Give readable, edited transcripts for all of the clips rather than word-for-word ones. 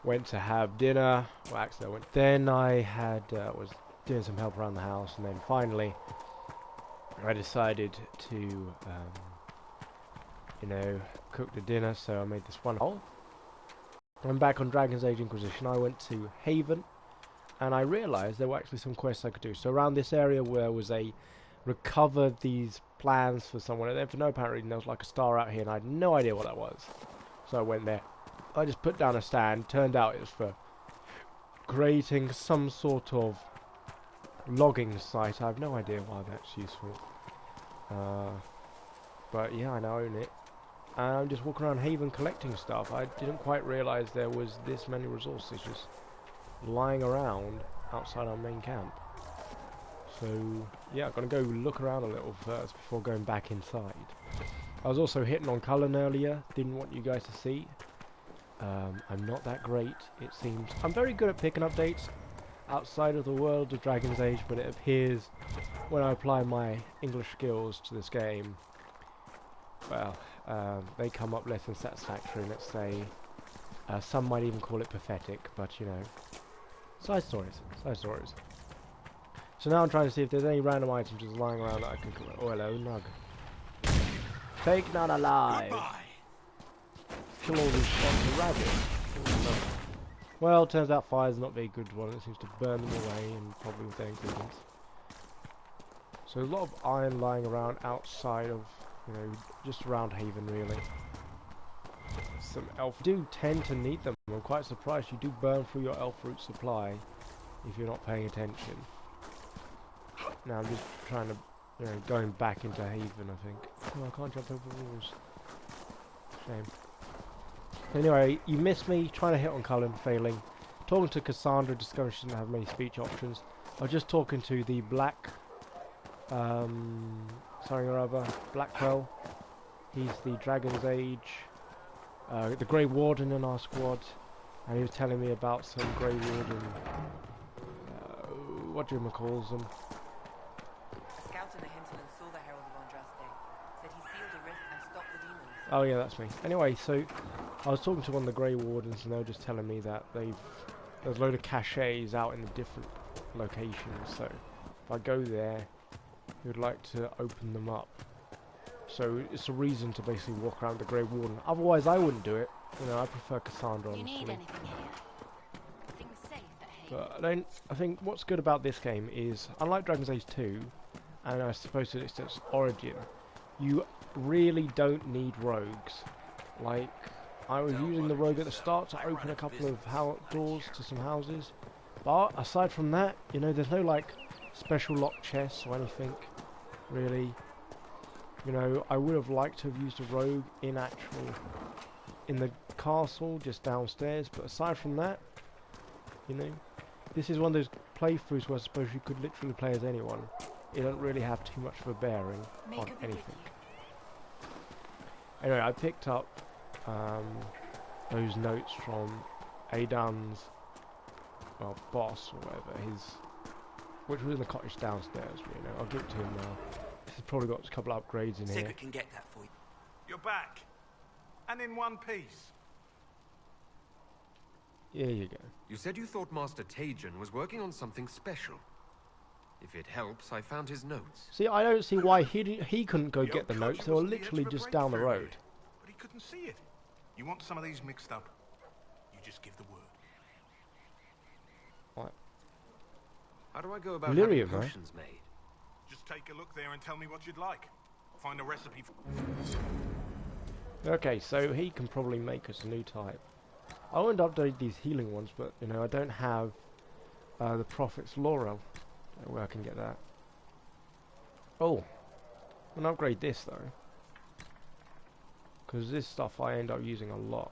Went to have dinner. Well, actually, Then I was doing some help around the house, and then finally, I decided to, you know, cook the dinner. So I made this one. I'm back on Dragon's Age Inquisition. I went to Haven, and I realised there were actually some quests I could do. So around this area where was a recover these plans for someone, and then for no apparent reason there was like a star out here, and I had no idea what that was. So I went there. I just put down a stand. Turned out it was for creating some sort of logging site. I have no idea why that's useful. But yeah, I now own it. And I'm just walking around Haven collecting stuff. I didn't quite realise there was this many resources just lying around outside our main camp. So yeah, I'm going to go look around a little first before going back inside. I was also hitting on Cullen earlier. Didn't want you guys to see. I'm not that great, it seems. I'm very good at picking up dates outside of the world of Dragon's Age, but it appears when I apply my English skills to this game, well, they come up less than satisfactory, let's say. Some might even call it pathetic, but you know, side stories, side stories. So now I'm trying to see if there's any random items just lying around that I can collect. Oh, hello, Nug. Take none alive. Goodbye. Kill all these shots of rabbits. Well, turns out fire's not a very good one. It seems to burn them away, and probably with their ingredients. So a lot of iron lying around outside of, you know, just around Haven, really. Some elf do tend to need them. I'm quite surprised you do burn through your elf root supply if you're not paying attention. Now I'm just trying to, you know, going back into Haven, I think. Oh, I can't jump over walls. Shame. Anyway, you missed me trying to hit on Cullen, failing. Talking to Cassandra, discovering she doesn't have many speech options. I was just talking to the Black, something or other, Blackwell. He's the Dragon's Age, the Grey Warden in our squad, and he was telling me about some Grey Warden, what do you calls them? Scout in the hinterland saw the Herald of Andraste, said he sealed a rift and stopped the demons. Oh yeah, that's me. Anyway, so I was talking to one of the Grey Wardens, and they were just telling me that there's a load of caches out in the different locations. So if I go there, he would like to open them up. So it's a reason to basically walk around the Grey Warden. Otherwise, I wouldn't do it. You know, I prefer Cassandra. You honestly. need anything here? Things safe at But I think what's good about this game is, unlike Dragon's Age 2, and I suppose it's its origin, you really don't need rogues. Like, I was using the rogue at the start to open a couple of doors to some houses, but aside from that, you know, there's no like special lock chests or anything, really. You know, I would have liked to have used a rogue in the castle just downstairs, but aside from that, you know, this is one of those playthroughs where I suppose you could literally play as anyone. It doesn't really have too much of a bearing on anything. Anyway, I picked up those notes from Aidan's, well, boss or whatever, which was in the cottage downstairs. You know, I'll give it to him now. He's probably got a couple of upgrades in here. Sigurd can get that for you. You're back, and in one piece. Here you go. You said you thought Master Tajan was working on something special. If it helps, I found his notes. See, I don't see why he couldn't go get the notes. They were literally just down the road. But he couldn't see it. You want some of these mixed up? You just give the word. What? How do I go about Lyrium, having potions made? Just take a look there and tell me what you'd like. Find a recipe for... Okay, so he can probably make us a new type. I want to update these healing ones, but, you know, I don't have the Prophet's Laurel. Where I can get that. Oh, I'm gonna upgrade this though, because this stuff I end up using a lot.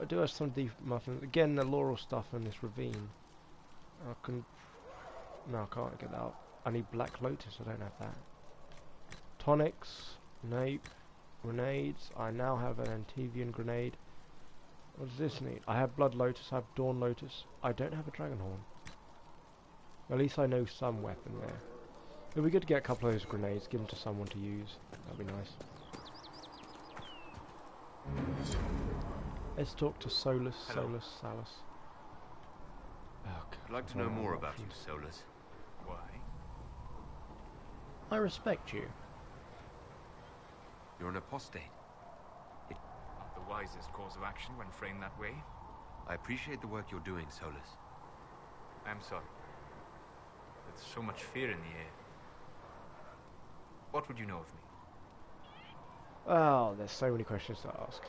I do have some deep muffins. Again, the laurel stuff in this ravine. I can. No, I can't get that up. I need Black Lotus. I don't have that. Tonics. Nope. Grenades. I now have an Antivian grenade. What does this need? I have Blood Lotus. I have Dawn Lotus. I don't have a Dragon Horn. At least I know some weapon there. It'd be good to get a couple of those grenades, give them to someone to use. That'd be nice. Let's talk to Solus. Hello. Salus. Oh, God, I'd like to I know don't have more about you, options. Solus. Why? I respect you. You're an apostate. Not the wisest course of action when framed that way. I appreciate the work you're doing, Solus. I'm sorry. There's so much fear in the air. What would you know of me? Oh, there's so many questions to ask.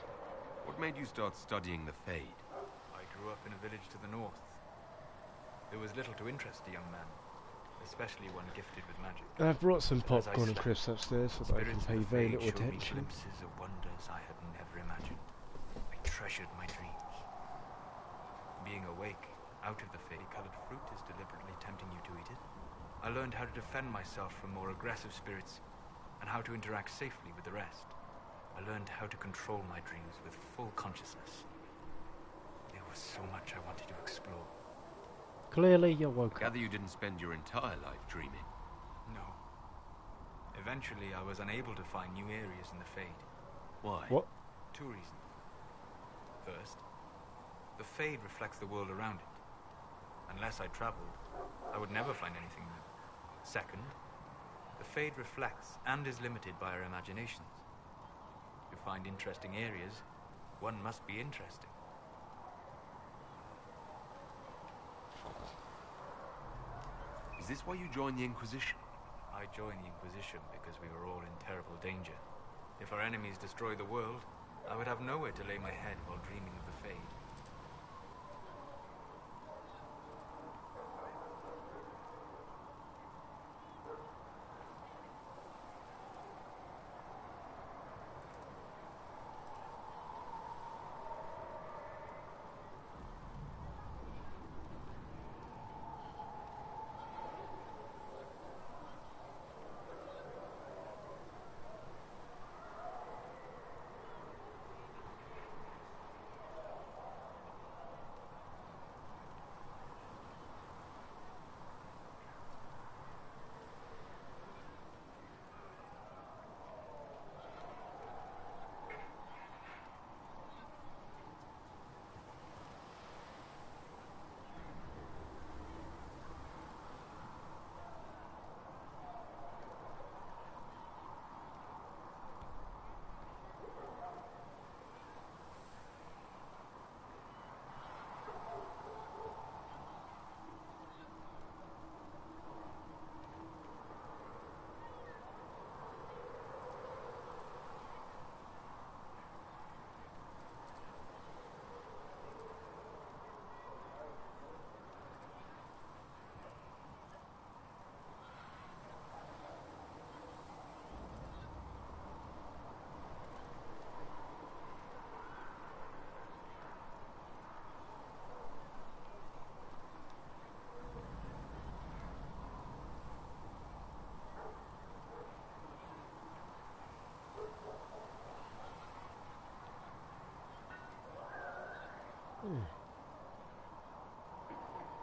What made you start studying the Fade? I grew up in a village to the north. There was little to interest a young man, especially one gifted with magic. I've brought some As I popcorn and slept, crisps upstairs so that I can spirits of pay the very Fade little showed me attention. glimpses of wonders I had never imagined. I treasured my dreams. Being awake, out of the Fade, colored fruit is deliberately tempting you to eat it. I learned how to defend myself from more aggressive spirits and how to interact safely with the rest. I learned how to control my dreams with full consciousness. There was so much I wanted to explore. Clearly you're woke I up. gather you didn't spend your entire life dreaming. No. Eventually, I was unable to find new areas in the Fade. Why? What? Two reasons. First, the Fade reflects the world around it. Unless I traveled, I would never find anything new. Second, the Fade reflects and is limited by our imaginations. To find interesting areas, one must be interesting. Is this why you joined the Inquisition? I joined the Inquisition because we were all in terrible danger. If our enemies destroyed the world, I would have nowhere to lay my head while dreaming of the Fade.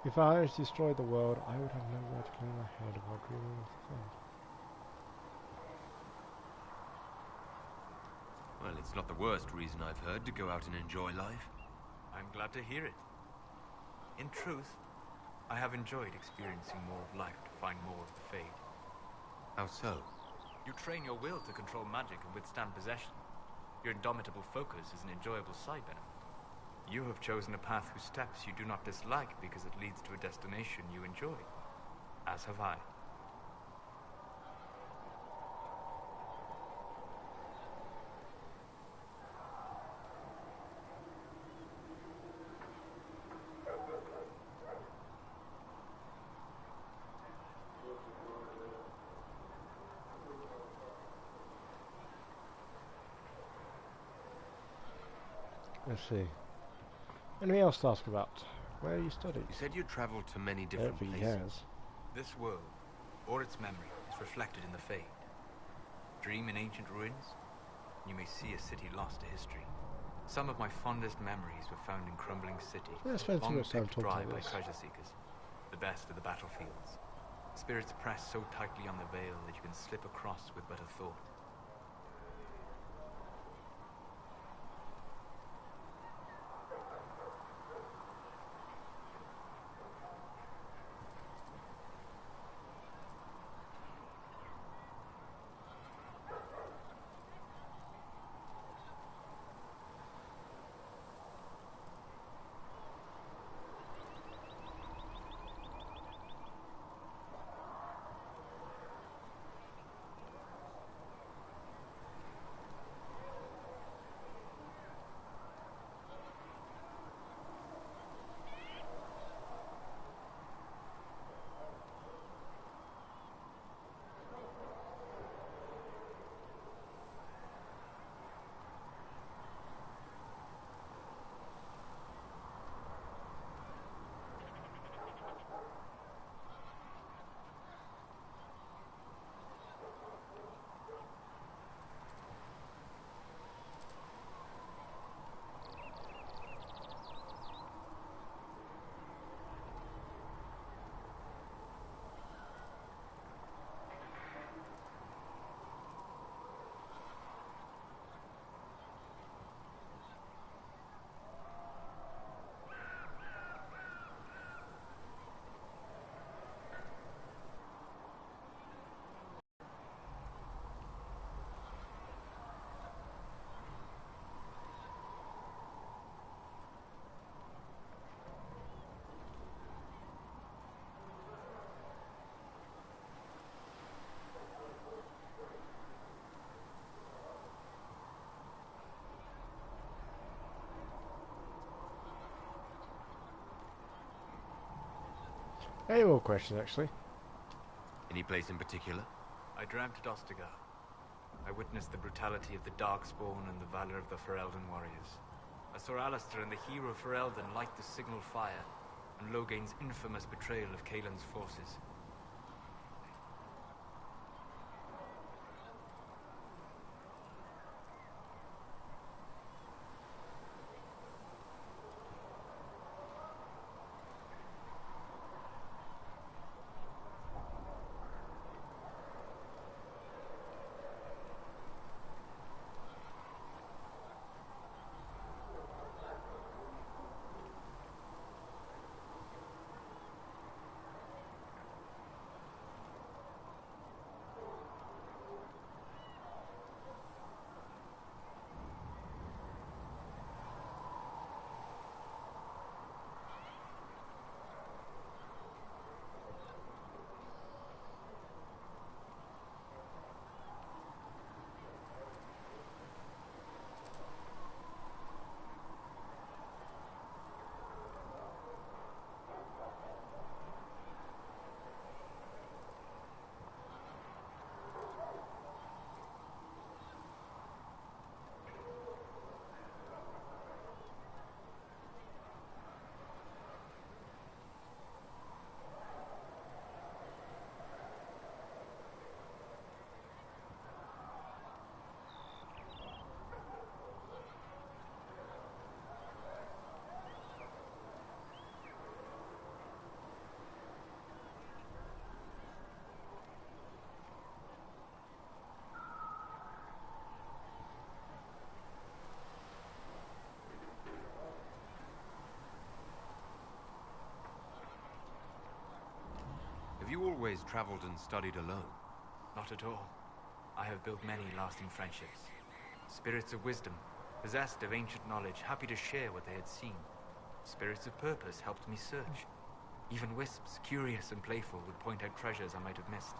If I had destroyed the world, I would have nowhere to lay my head while dreaming of the Fade. Well, it's not the worst reason I've heard to go out and enjoy life. I'm glad to hear it. In truth, I have enjoyed experiencing more of life to find more of the Fade. How so? You train your will to control magic and withstand possession. Your indomitable focus is an enjoyable side benefit. You have chosen a path whose steps you do not dislike because it leads to a destination you enjoy. As have I. Let's see. Anything else to ask about? Where you studied? You said you traveled to many I don't different think he places. has. This world, or its memory, is reflected in the Fade. Dream in ancient ruins, you may see a city lost to history. Some of my fondest memories were found in crumbling cities, Yeah, spend too long much time picked talking dry about by this. treasure seekers, the best of the battlefields. Spirits press so tightly on the veil that you can slip across with but a thought. Any more questions, actually? Any place in particular? I dreamt at Ostagar. I witnessed the brutality of the Darkspawn and the valor of the Ferelden warriors. I saw Alistair and the hero Ferelden light the signal fire, and Logain's infamous betrayal of Kaelin's forces. Have you always traveled and studied alone? Not at all. I have built many lasting friendships. Spirits of wisdom, possessed of ancient knowledge, happy to share what they had seen. Spirits of purpose helped me search. Even wisps, curious and playful, would point out treasures I might have missed.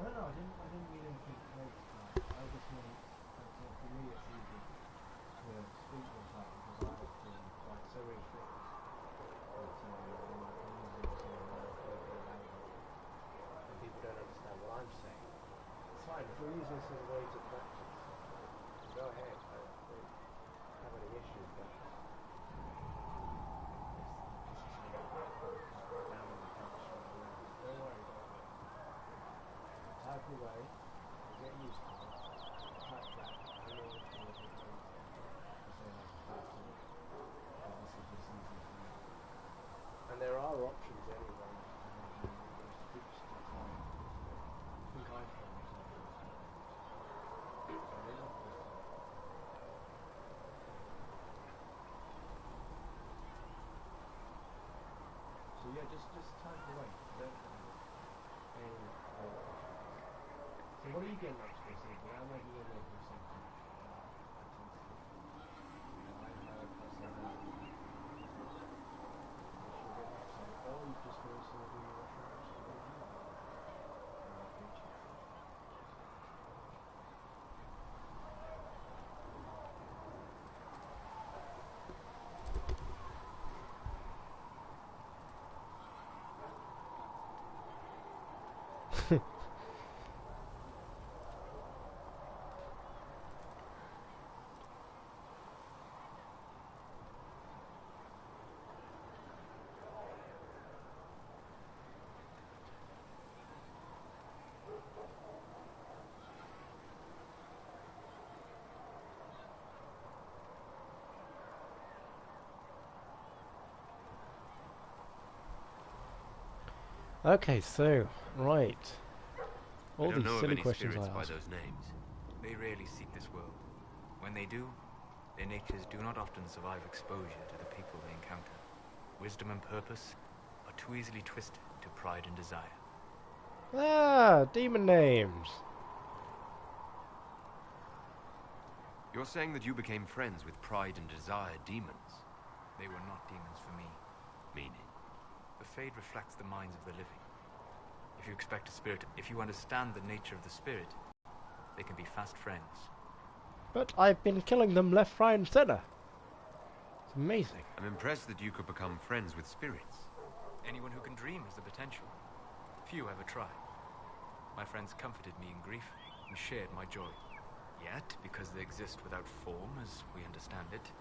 I didn't mean anything crazy tonight. I just meant that for me it's easy to speak with that because I have to like so many things that I'm using sort of local language and people don't understand what I'm saying. It's fine, if we're using this as a way to practice, go ahead, I don't have any issues, but don't worry. Type away, you get used to it, type back, I know which one is it going to. I say like type to it, but this is just easy for me. And there are options anyway, there's troops to time. I think I've done this option. So I love this one. So yeah, just type away, don't have any So what are you getting up to this evening? I'm making a Okay, so, right. I All don't these know of silly any questions I spirits by ask. those names. They rarely seek this world. When they do, their natures do not often survive exposure to the people they encounter. Wisdom and purpose are too easily twisted to pride and desire. Ah, demon names. You're saying that you became friends with Pride and Desire demons? They were not demons for me. Meaning? The Fade reflects the minds of the living. If you expect a spirit, if you understand the nature of the spirit, they can be fast friends. But I've been killing them left, right and centre. It's amazing. I'm impressed that you could become friends with spirits. Anyone who can dream has the potential. Few ever try. My friends comforted me in grief and shared my joy. Yet, because they exist without form, as we understand it,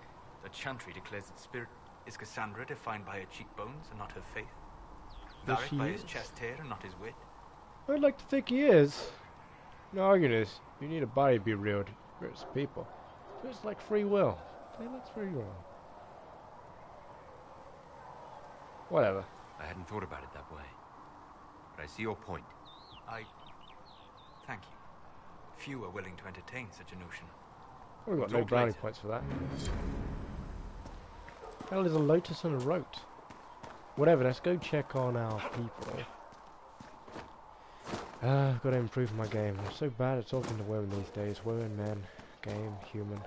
the Chantry declares that spirit is Cassandra defined by her cheekbones and not her faith. Yes, Varric she by his is. chest hair and not his wit. I'd like to think he is. No arguing is, you need a body to be real. Spirits are people. So it's like free will. Say that's free will. Whatever. I hadn't thought about it that way. But I see your point. Thank you. Few are willing to entertain such a notion. We've got no Talk brownie later. points for that. Hell is a lotus and a rote. Whatever, let's go check on our people. I've got to improve my game. I'm so bad at talking to women these days. Women, men, game, human.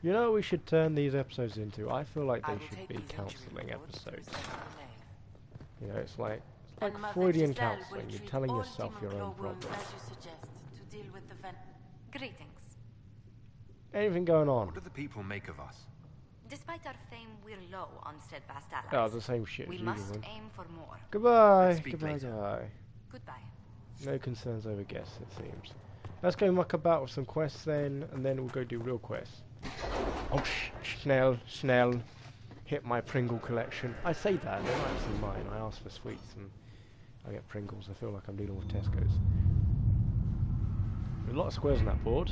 You know what we should turn these episodes into? I feel like I they will should take be these injury counselling rewards to episodes. send them the name. You know, it's like And Mother Freudian Giselle will counselling. You're treat telling all yourself demon your own claw wounds problems. as you suggest, to deal with the Greetings. Anything going on? What do the people make of us? Despite our fame, we're low on steadfast allies. Oh, the same shit We as must usual. aim for more. Goodbye. Let's speak Goodbye, later. guy. Goodbye. No concerns over guests, it seems. Let's go muck about with some quests then, and then we'll go do real quests. Oh, Snell. Hit my Pringle collection. I say that, they're not actually mine. I asked for sweets and I get Pringles. I feel like I'm dealing with Tesco's. There's a lot of squares on that board.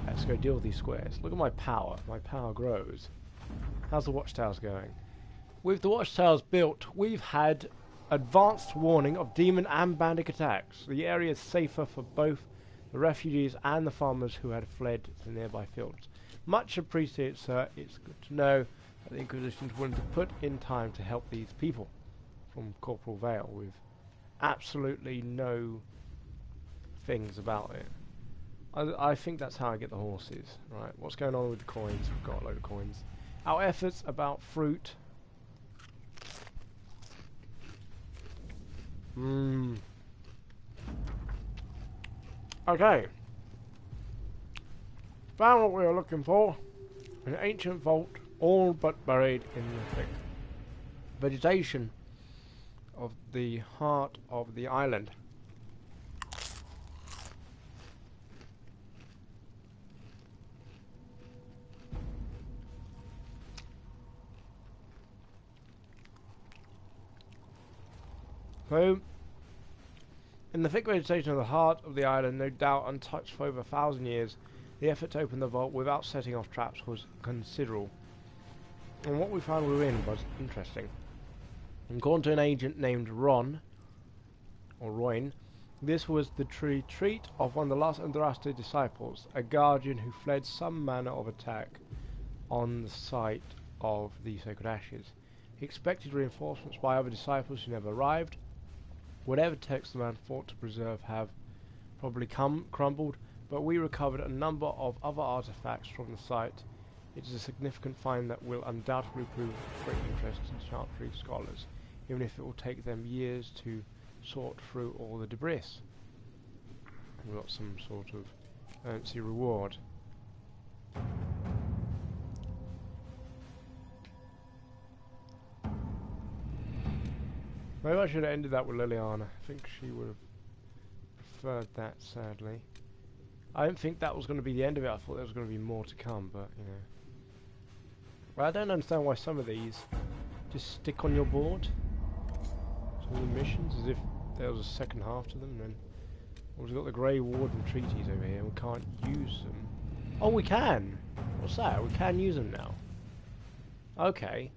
Let's go deal with these squares. Look at my power. My power grows. How's the watchtowers going? With the watchtowers built, we've had advanced warning of demon and bandit attacks. The area is safer for both the refugees and the farmers who had fled to nearby fields. Much appreciated, sir. It's good to know that the Inquisition is willing to put in time to help these people. From Corporal Vale, with absolutely no things about it. I think that's how I get the horses. Right, what's going on with the coins? We've got a load of coins. Our efforts about fruit. Okay. Found what we were looking for. An ancient vault, all but buried in the thick vegetation of the heart of the island. So, in the thick vegetation of the heart of the island, no doubt untouched for over 1,000 years, the effort to open the vault without setting off traps was considerable. And what we found within was interesting. According to an agent named Roin, this was the retreat of one of the last Andraste disciples, a guardian who fled some manner of attack on the site of the sacred ashes. He expected reinforcements by other disciples who never arrived. Whatever text the man fought to preserve have probably crumbled, but we recovered a number of other artifacts from the site. It is a significant find that will undoubtedly prove of great interest to Chantry scholars, even if it will take them years to sort through all the debris. We've got some sort of fancy reward. Maybe I should have ended that with Liliana. I think she would have preferred that, sadly. I didn't think that was going to be the end of it. I thought there was going to be more to come, but, you know. Well, I don't understand why some of these just stick on your board. Some of the missions, as if there was a second half to them, and then... Well, we've got the Grey Warden treaties over here, and we can't use them. Oh, we can! What's that? We can use them now. Okay.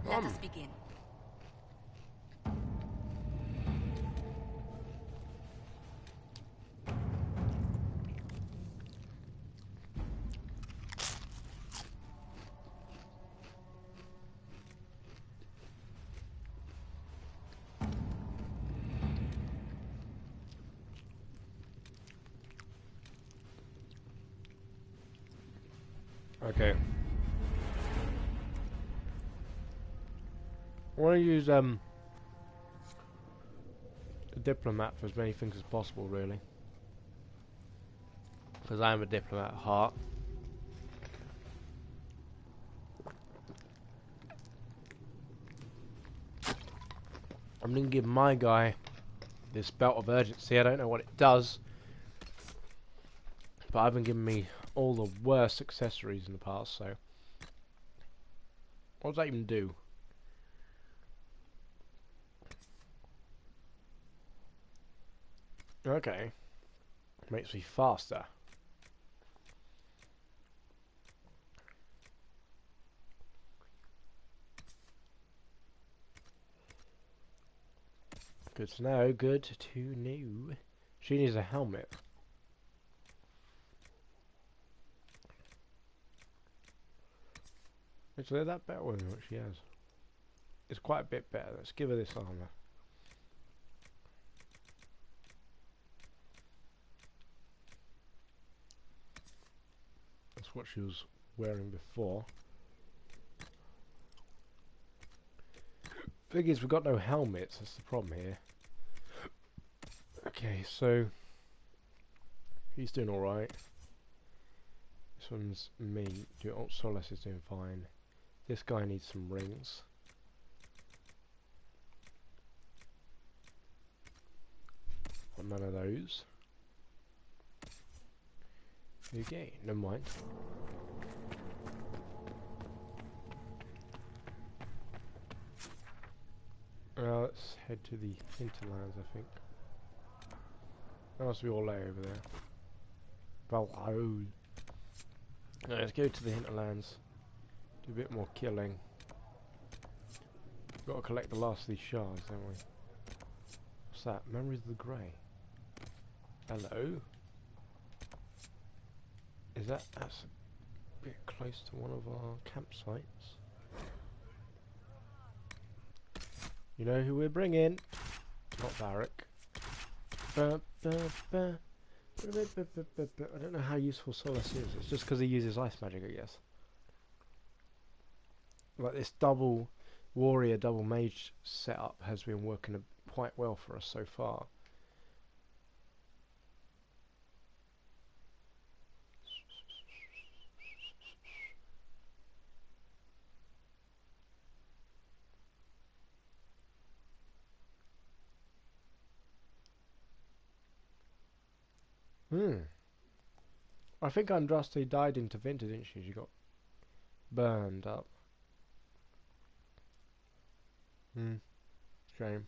Let us begin. Okay. I want to use a diplomat for as many things as possible, really. Because I am a diplomat at heart. I'm going to give my guy this belt of urgency. I don't know what it does, but I've been giving me all the worst accessories in the past, so... What does that even do? Okay. Makes me faster. Good to know, good to know. She needs a helmet. Actually, that better than what she has. It's quite a bit better. Let's give her this armor. That's what she was wearing before. Thing is, we've got no helmets. That's the problem here. Okay, so he's doing all right. This one's me. Oh, Solace is doing fine. This guy needs some rings. Got none of those. Okay, never mind. Let's head to the hinterlands, I think. There must be all lay over there. Valhalla. Let's go to the hinterlands. Do a bit more killing. We've got to collect the last of these shards, don't we? What's that? Memories of the Grey. Hello? Is that's a bit close to one of our campsites? You know who we're bringing? Not Barrack. I don't know how useful Solace is. It's just because he uses ice magic, I guess. Like this double warrior, double mage setup has been working quite well for us so far. I think Andraste died in Tevinter, didn't she? She got burned up. Shame.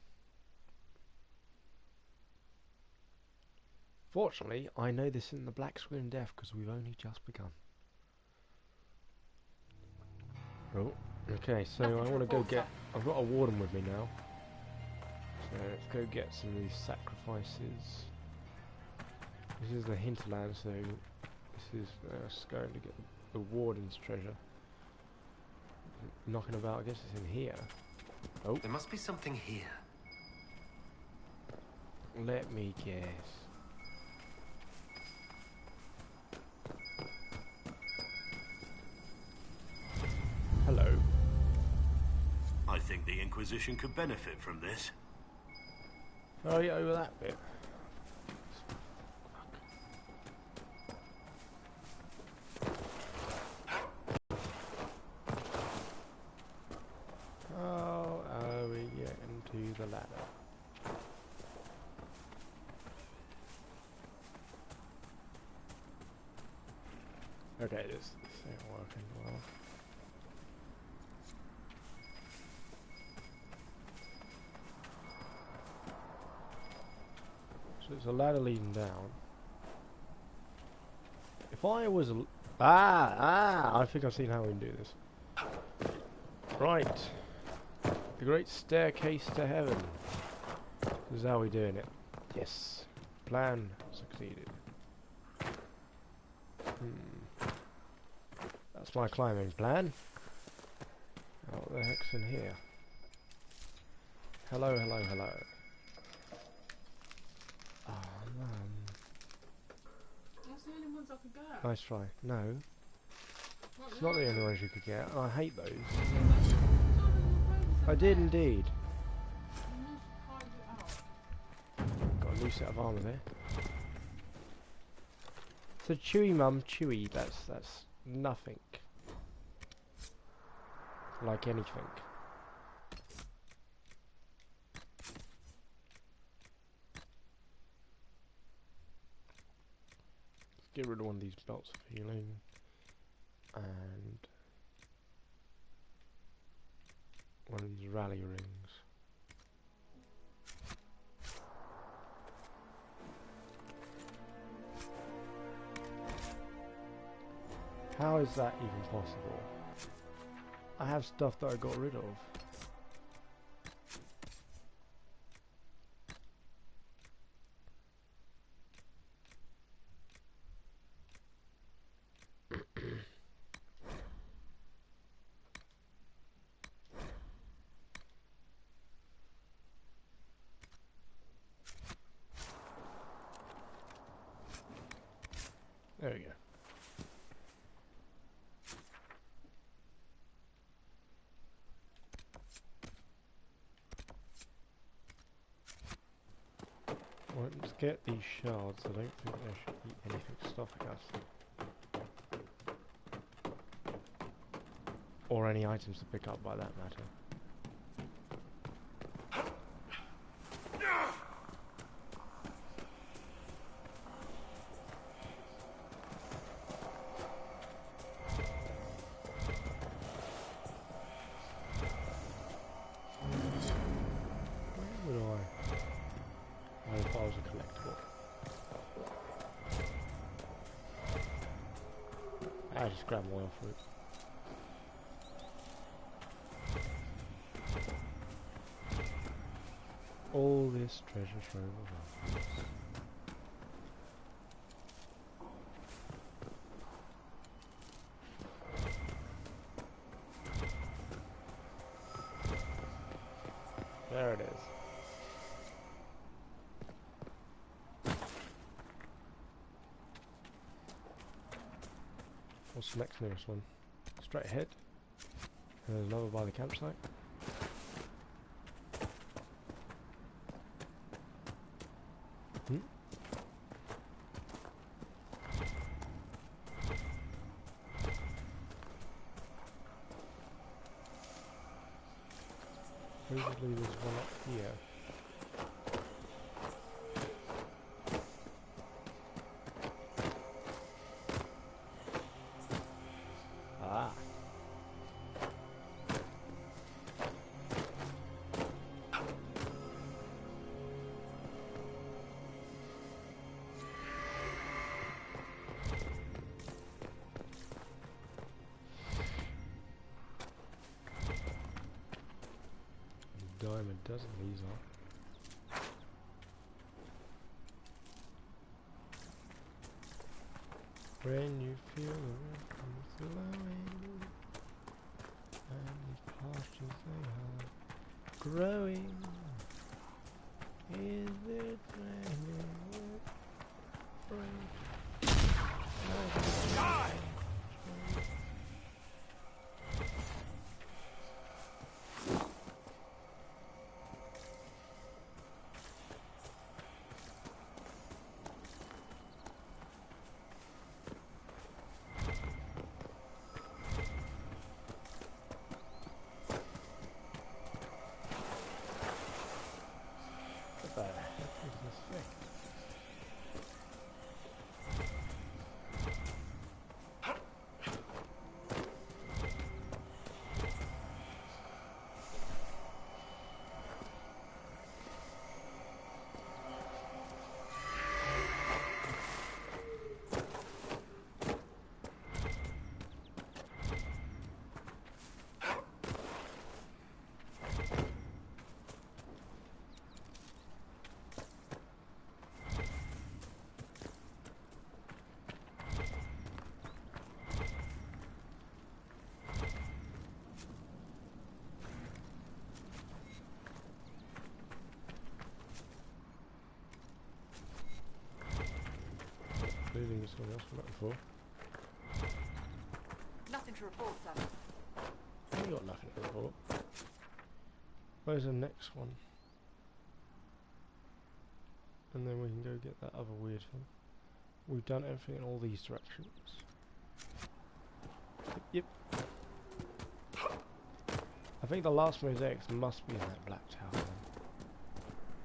Fortunately, I know this isn't the Black Screen Death because we've only just begun. Oh, okay, so I want to go get... I've got a warden with me now. So let's go get some of these sacrifices. This is the hinterland, so this is us going to get the warden's treasure. Knocking about, I guess it's in here. Oh. There must be something here. Let me guess. Hello. I think the Inquisition could benefit from this. Oh yeah, over that bit. How are we getting to the ladder? Okay, this ain't working well. So it's a ladder leading down. If I was I think I've seen how we can do this. Right. The great staircase to heaven. This is how we're doing it. Yes. Plan succeeded. That's my climbing plan. Oh, what the heck's in here? Hello, hello, hello. Oh man. That's the only ones I could get. Nice try. No. It's not the only ones you could get. I hate those. I did indeed. Got a new set of armour there. So chewy mum, chewy, that's nothing. Like anything. Let's get rid of one of these belts of healing. And one of these rally rings. How is that even possible? I have stuff that I got rid of. There we go. Well, let's get these shards. I don't think there should be anything stopping us. Or any items to pick up by that matter. I just grab oil for it. All this treasure trove of ours. There it is. What's the next nearest one? Straight ahead. And there's another by the campsite. Supposedly there's one up here. Ah. Diamond doesn't these are. When you feel the wind flowing and the pastures they are growing, is it raining? Die! clearly it's something else I'm looking for. Nothing to report, sir. I ain't got nothing to report. Where's the next one? And then we can go get that other weird thing. We've done everything in all these directions. Yep. I think the last mosaics must be in that black tower then.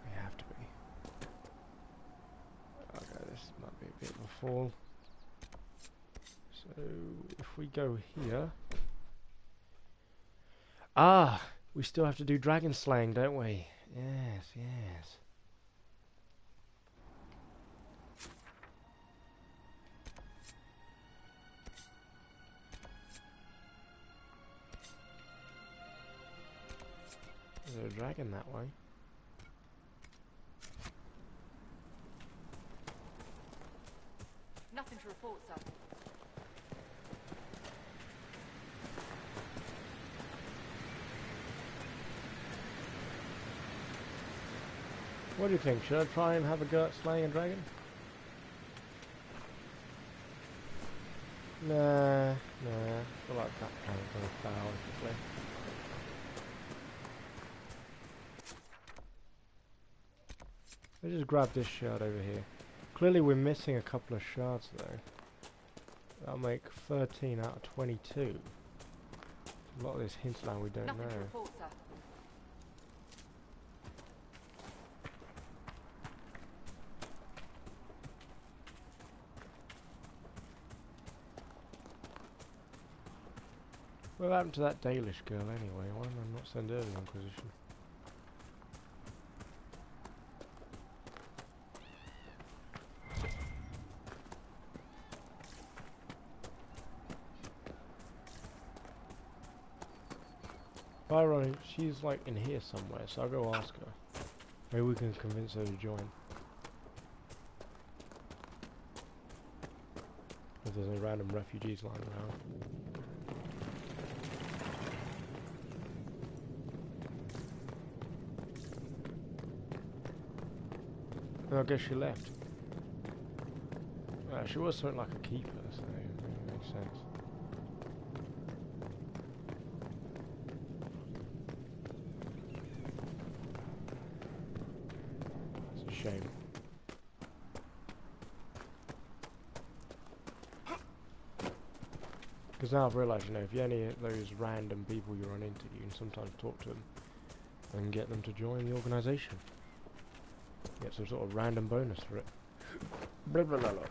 They have to be. Okay, this might be a bit of a fall. So, if we go here... Ah! We still have to do dragon slaying, don't we? Yes, yes. There's a dragon that way. Nothing to report, sir. What do you think? Should I try and have a go at slaying a dragon? Nah. I feel like that plan's gonna fail quickly. Let's just grab this shard over here. Clearly we're missing a couple of shards though. That'll make 13 out of 22. A lot of this hinterland we don't Nothing to know. report, sir. What happened to that Dalish girl anyway? Why did I not send her the Inquisition? Byron, she's like in here somewhere, so I'll go ask her. Maybe we can convince her to join. If there's any random refugees lying around. I guess she left. She was something like a keeper, so it makes sense. It's a shame. Because now I've realised, you know, if you any of those random people you run into, you can sometimes talk to them and get them to join the organisation. Get some sort of random bonus for it. Blah blah blah blah.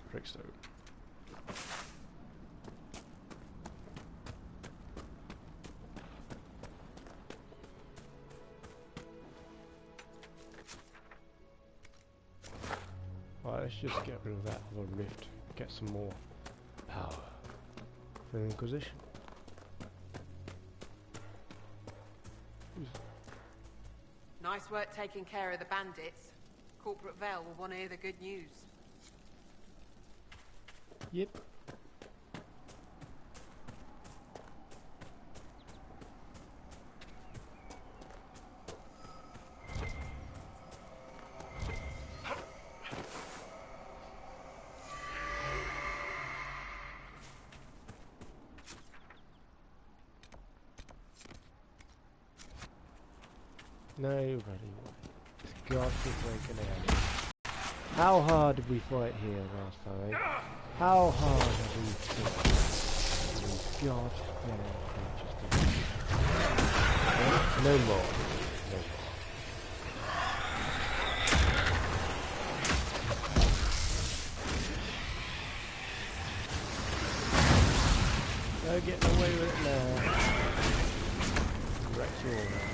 Trickstone. Right, let's just get rid of that other rift. Get some more power for the Inquisition. Nice work taking care of the bandits. Corporate Vale will want to hear the good news. Yep. Nobody wants. God forsaken enemy. How hard did we fight here last time? How hard have we fought? These God creatures. No more. No more. No getting away with it now. Wreck you all now.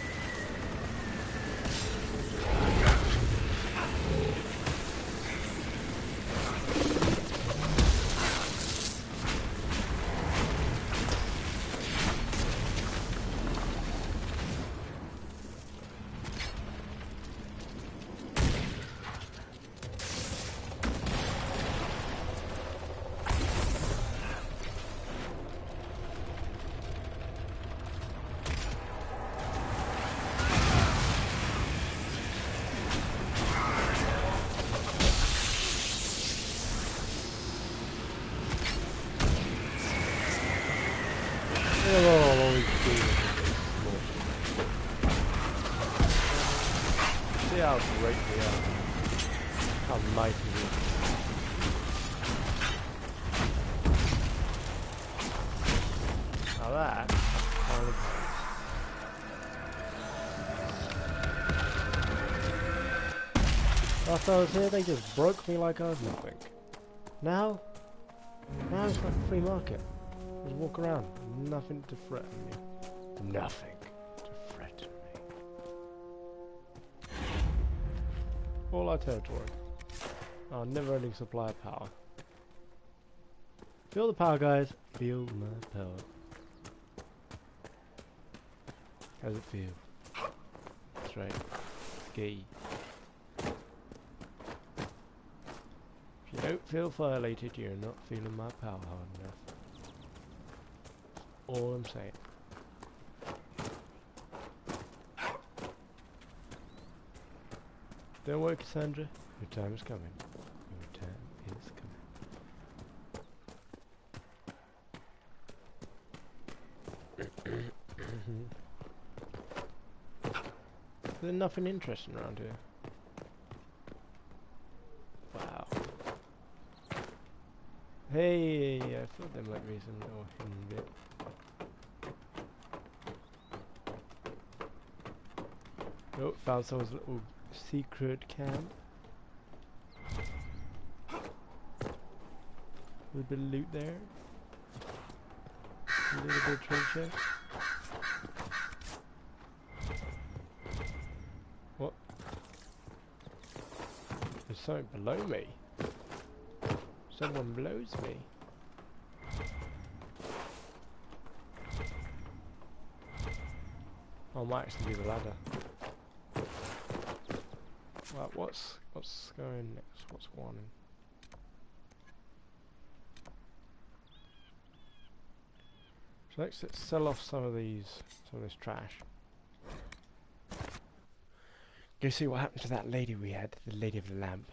I'll always do this. See how great we are. How mighty we are. Now that finally counts. Last I was here, they just broke me like I was nothing. Now it's like a free market. Just walk around, nothing to threaten me. Nothing to threaten me. All our territory. Our never-ending supply of power. Feel the power, guys. Feel my power. How's it feel? That's right. Ski. If you don't feel violated, you're not feeling my power hard enough. All I'm saying. Don't worry, Cassandra. Your time is coming. Your time is coming. There's nothing interesting around here. Wow. Hey, I thought there might be some little hidden bit. Oh, found someone's little secret camp. A little bit of loot there. A little bit of treasure. What? There's something below me. Someone blows me. Oh, it might actually be the ladder. Well, what's going next? What's going on? So let's sell off some of this trash. Go see what happened to that lady we had, the lady of the lamp.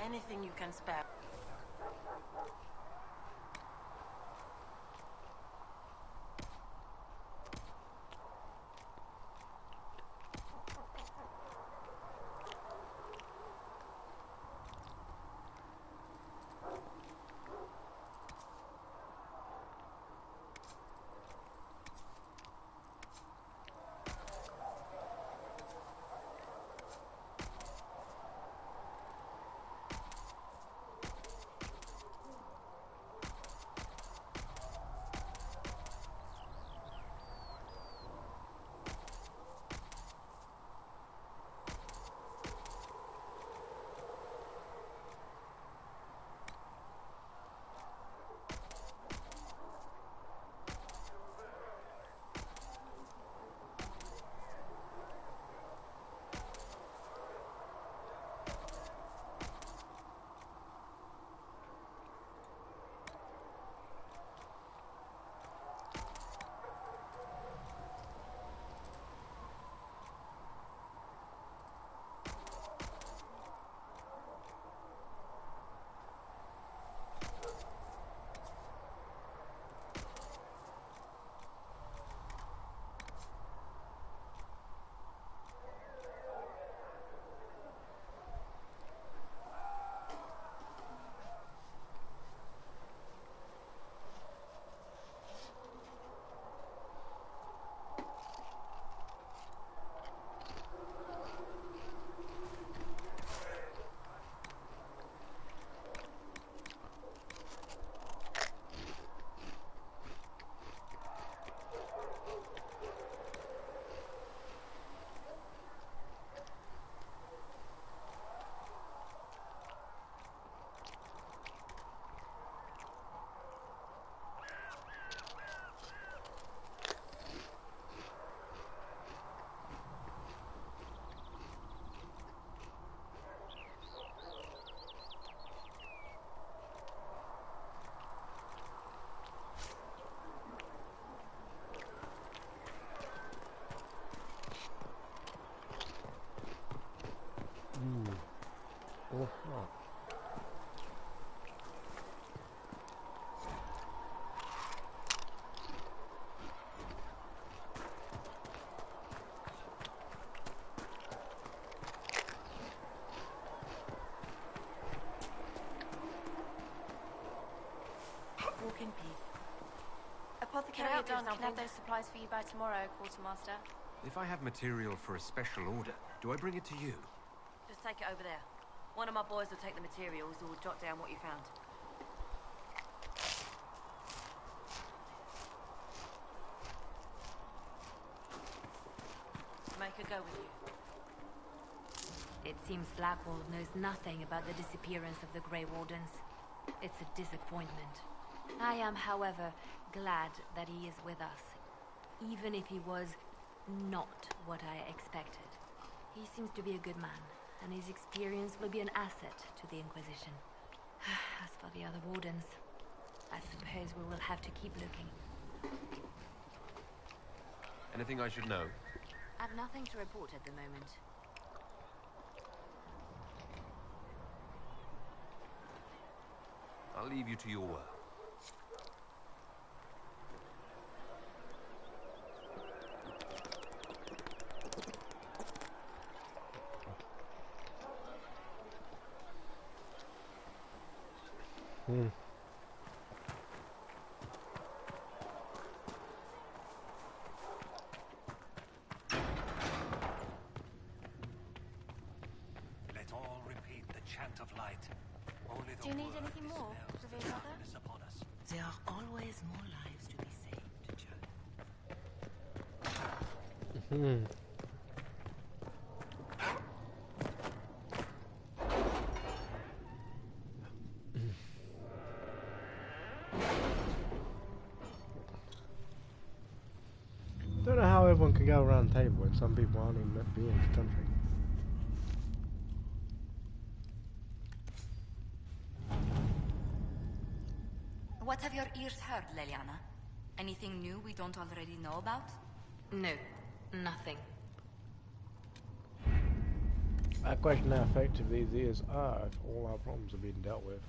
Anything you can spare. done. Can I have those supplies for you by tomorrow, Quartermaster? If I have material for a special order, do I bring it to you? Just take it over there. One of my boys will take the materials or jot down what you found. Make her go with you. It seems Blackwall knows nothing about the disappearance of the Grey Wardens. It's a disappointment. I am, however, glad that he is with us, even if he was not what I expected. He seems to be a good man, and his experience will be an asset to the Inquisition. As for the other Wardens, I suppose we will have to keep looking. Anything I should know? I've nothing to report at the moment. I'll leave you to your work. Let all repeat the chant of light. Only the Do you need word anything is more, now Reveal Mother? darkness upon us. There are always more lives to be saved, child. Don't know how everyone can go around the table when some people aren't even meant to be in this country. What have your ears heard, Leliana? Anything new we don't already know about? No, nothing. I question how effective these ears are if all our problems are being dealt with.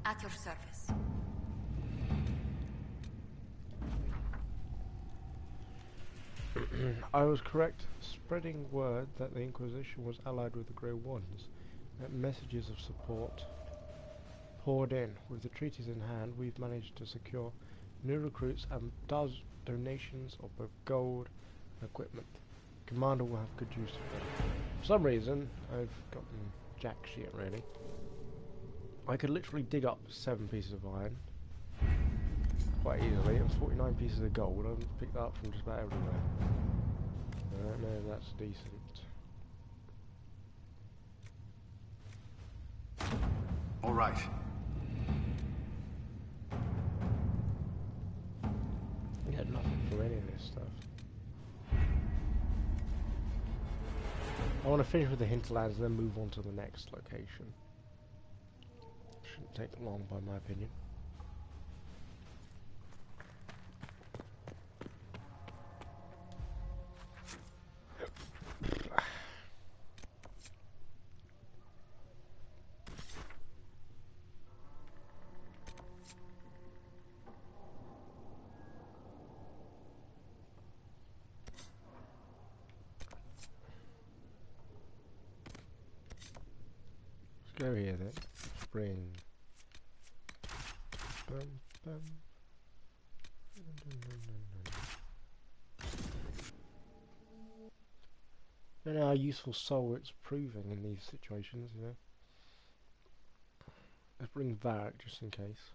At your service. I was correct. Spreading word that the Inquisition was allied with the Grey Wardens meant messages of support poured in. With the treaties in hand, we've managed to secure new recruits and donations of both gold and equipment. Commander will have good use of them. For some reason, I've gotten jack shit really. I could literally dig up 7 pieces of iron quite easily and 49 pieces of gold. I can pick that up from just about everywhere. I don't know if that's decent. All right. I get nothing from any of this stuff. I want to finish with the hinterlands and then move on to the next location. Shouldn't take long by my opinion. Let's go here then. Spring. Bum, bum. Don't know how useful soul it's proving in these situations, you know. Let's bring Varric just in case.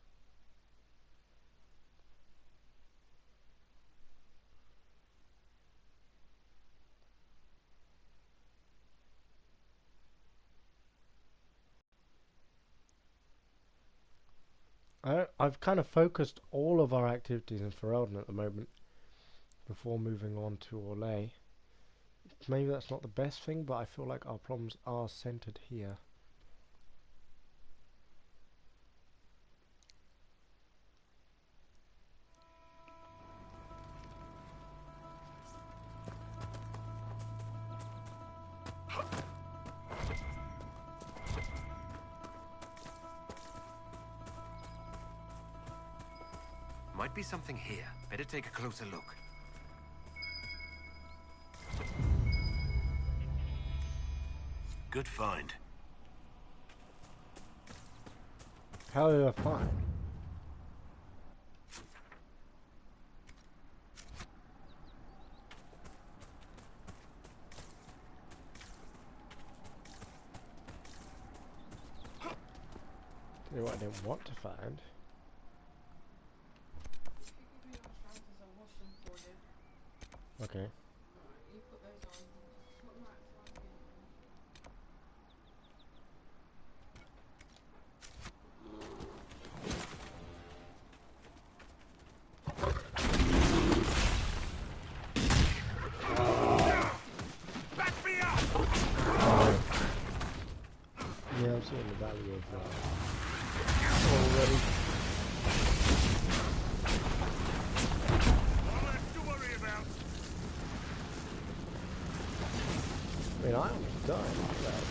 I've kind of focused all of our activities in Ferelden at the moment before moving on to Orlais. Maybe that's not the best thing, but I feel like our problems are centered here. Might be something here. Better take a closer look. Good find. How did I find? Tell you what I didn't want to find. Okay. Right, you put those on. Just put them outside the window. Back me up! Yeah, I'm seeing the value of already. One less to worry about. I mean, I almost died like that.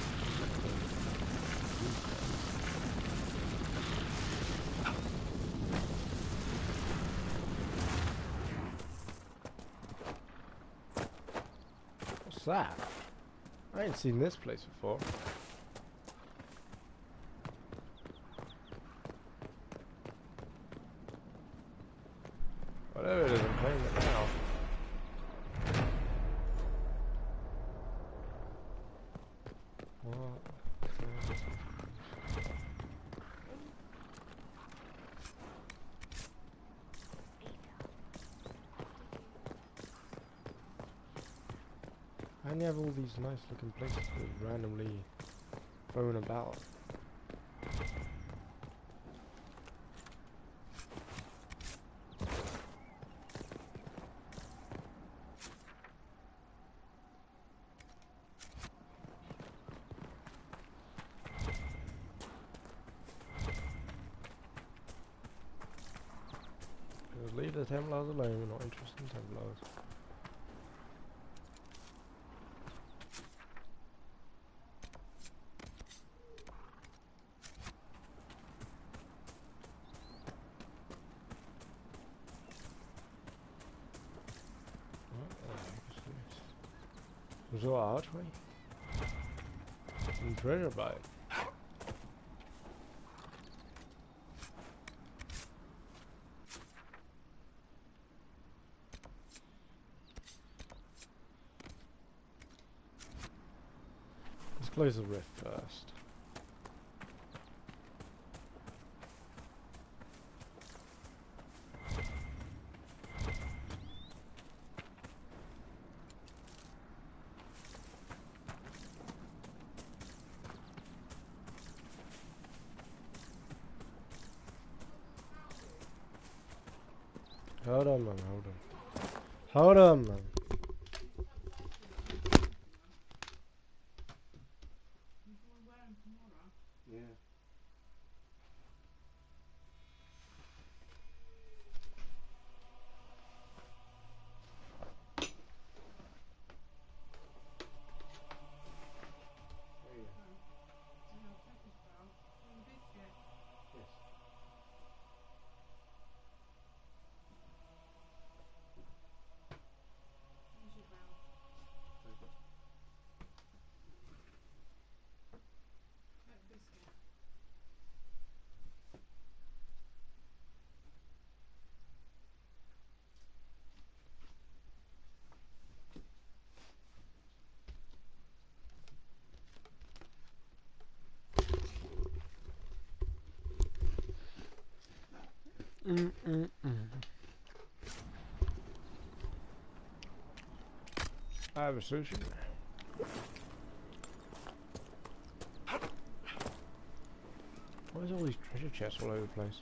What's that? I ain't seen this place before. Whatever it is, I'm playing it now. What? And you have all these nice looking places that randomly thrown about. Just leave the Templars alone, we're not interested in Templars. Resort archway? And treasure by it. Let's close the rift first. Hold on, man, hold on. Hold on, man. Yeah. I have a sushi. Why is all these treasure chests all over the place?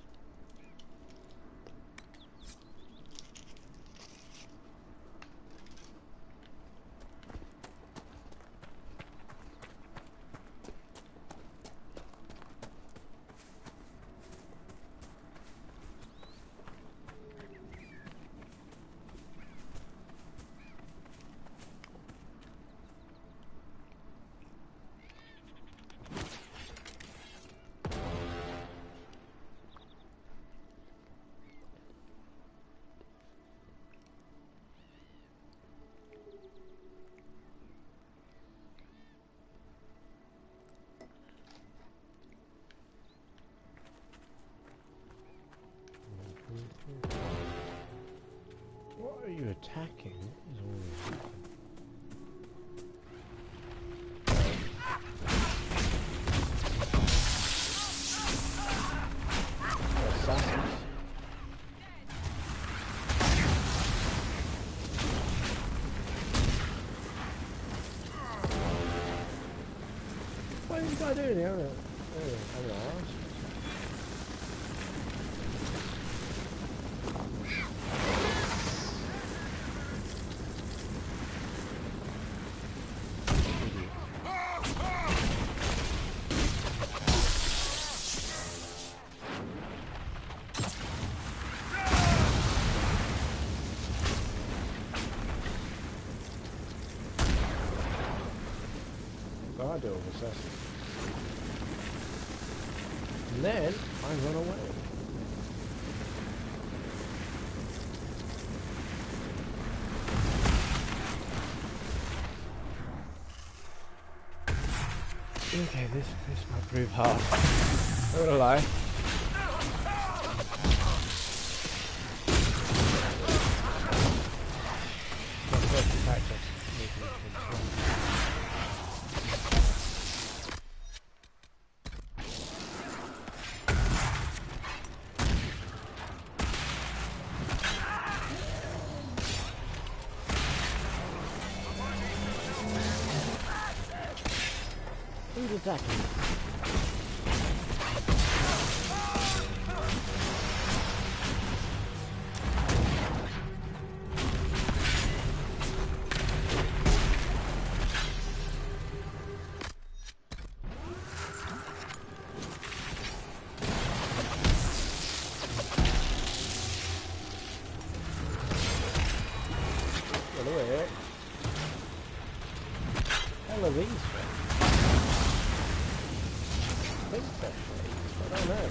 assassins. What is this guy doing here? I'm gonna ask. Guardo of assassins. And then I run away. Okay, this might prove hard. Not gonna lie. My first attack just made me concerned. Who's attacking? Run away. Hell are these things? I think they're shades, I don't know.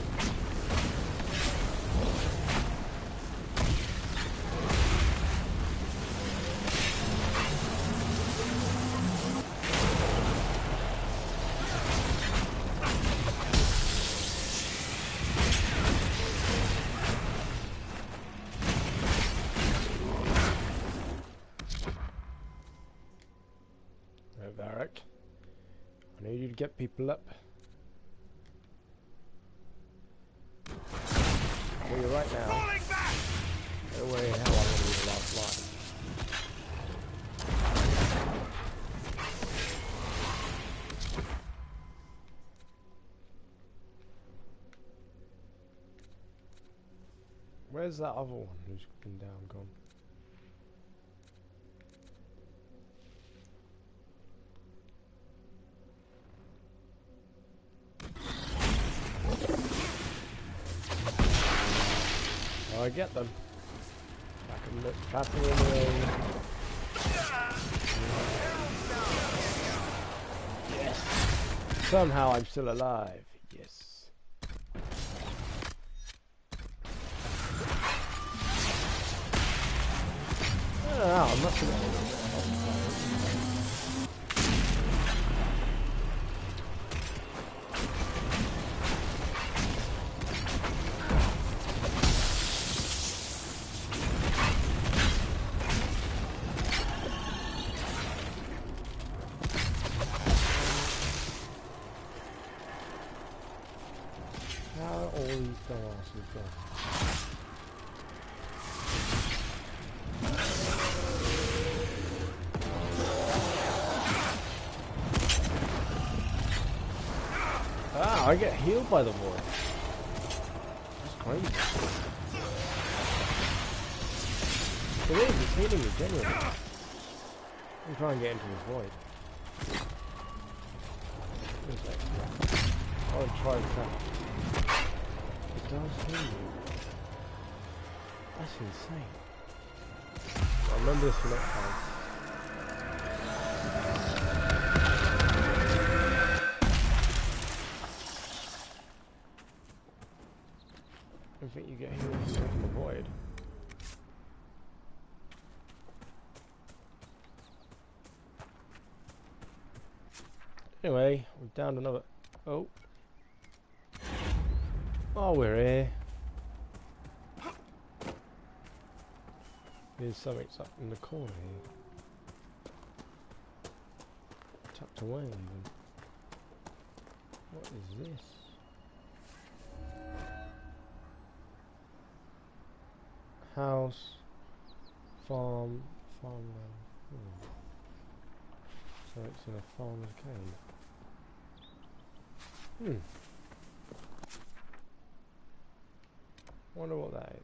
No, Varric. I need you to get people up. Well, you're right now. No way in hell I'm going to be the last line. Where's that other one who's been down gone? Oh, I get them. Back in the ring. Yes. Somehow I'm still alive. Yes. I don't know. I'm not gonna. All these dumbasses go. Ah, I get healed by the void. That's crazy. It is, it's healing me genuinely. I'm trying to get into the void. I'll try that. It does heal you. That's insane. I'll remember this for next time. I think you get healed from the void. Anyway, we've downed another. Oh. Oh, we're here. There's something up in the corner here. Tucked away even. What is this? house, farm, farmland. So it's in a farmer's cave. Wonder what that is.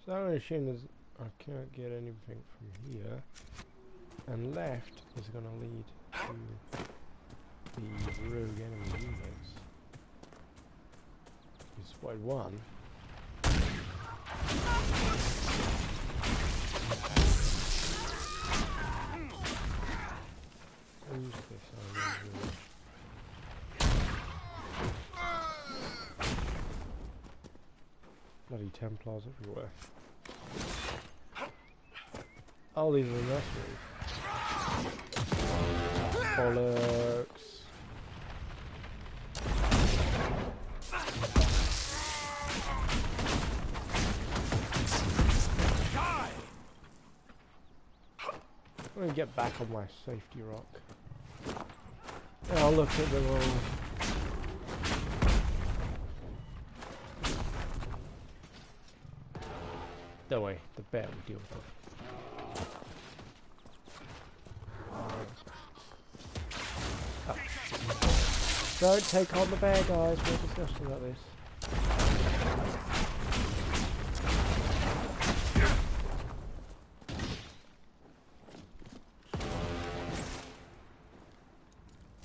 So I'm going to assume I can't get anything from here, and left is going to lead to the rogue enemy units. We spotted one. Who's this? Bloody Templars everywhere. Oh, these are the mercenaries. Bollocks. I'm gonna get back on my safety rock. And I'll look at them all. Don't worry, the bear will deal with it. Don't take on the bear, guys. We're discussing about this.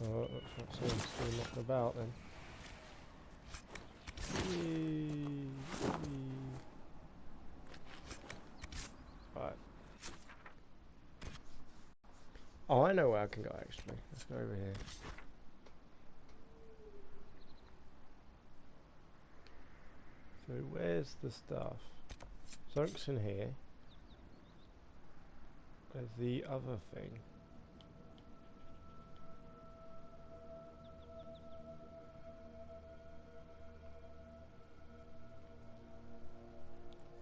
Oh, that's not seeing still knocking about then. Right. Oh, I know where I can go actually. Let's go over here. So where's the stuff? Something's in here. There's the other thing.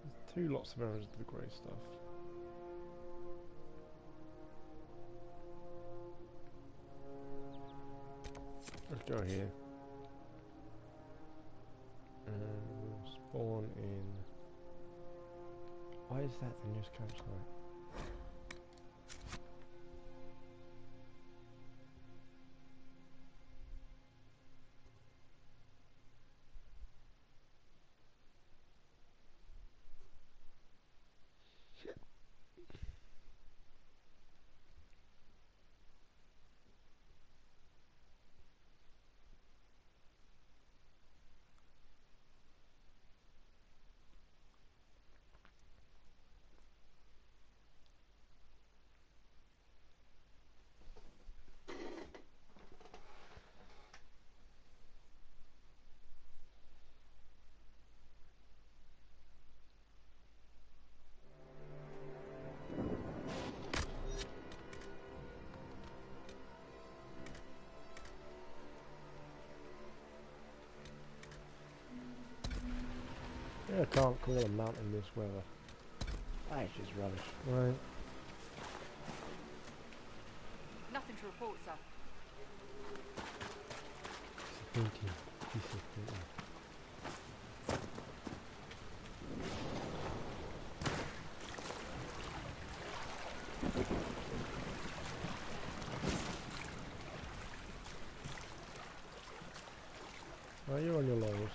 There's 2 lots of arrows of the grey stuff. Let's go here. Spawn in. Why is that the nearest campsite? I can't call a mountain this weather. That is just rubbish. Right. Nothing to report, sir. Disappointing. Disappointing. Right, you're on your laurels.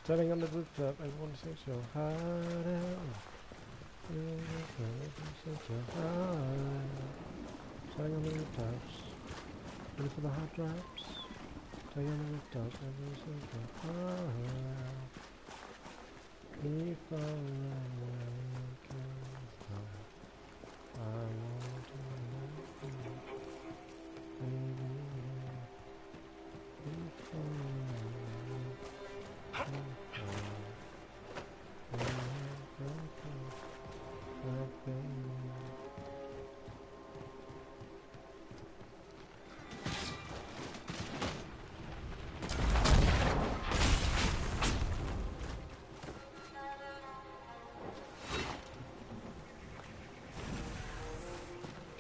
Turning on the rooftop, everyone sings your heart out. Set your heart out. Turning on the rooftops, ready for the hot drops. Turning on the rooftops, everyone sings your heart out. Keep on I want to know you. Keep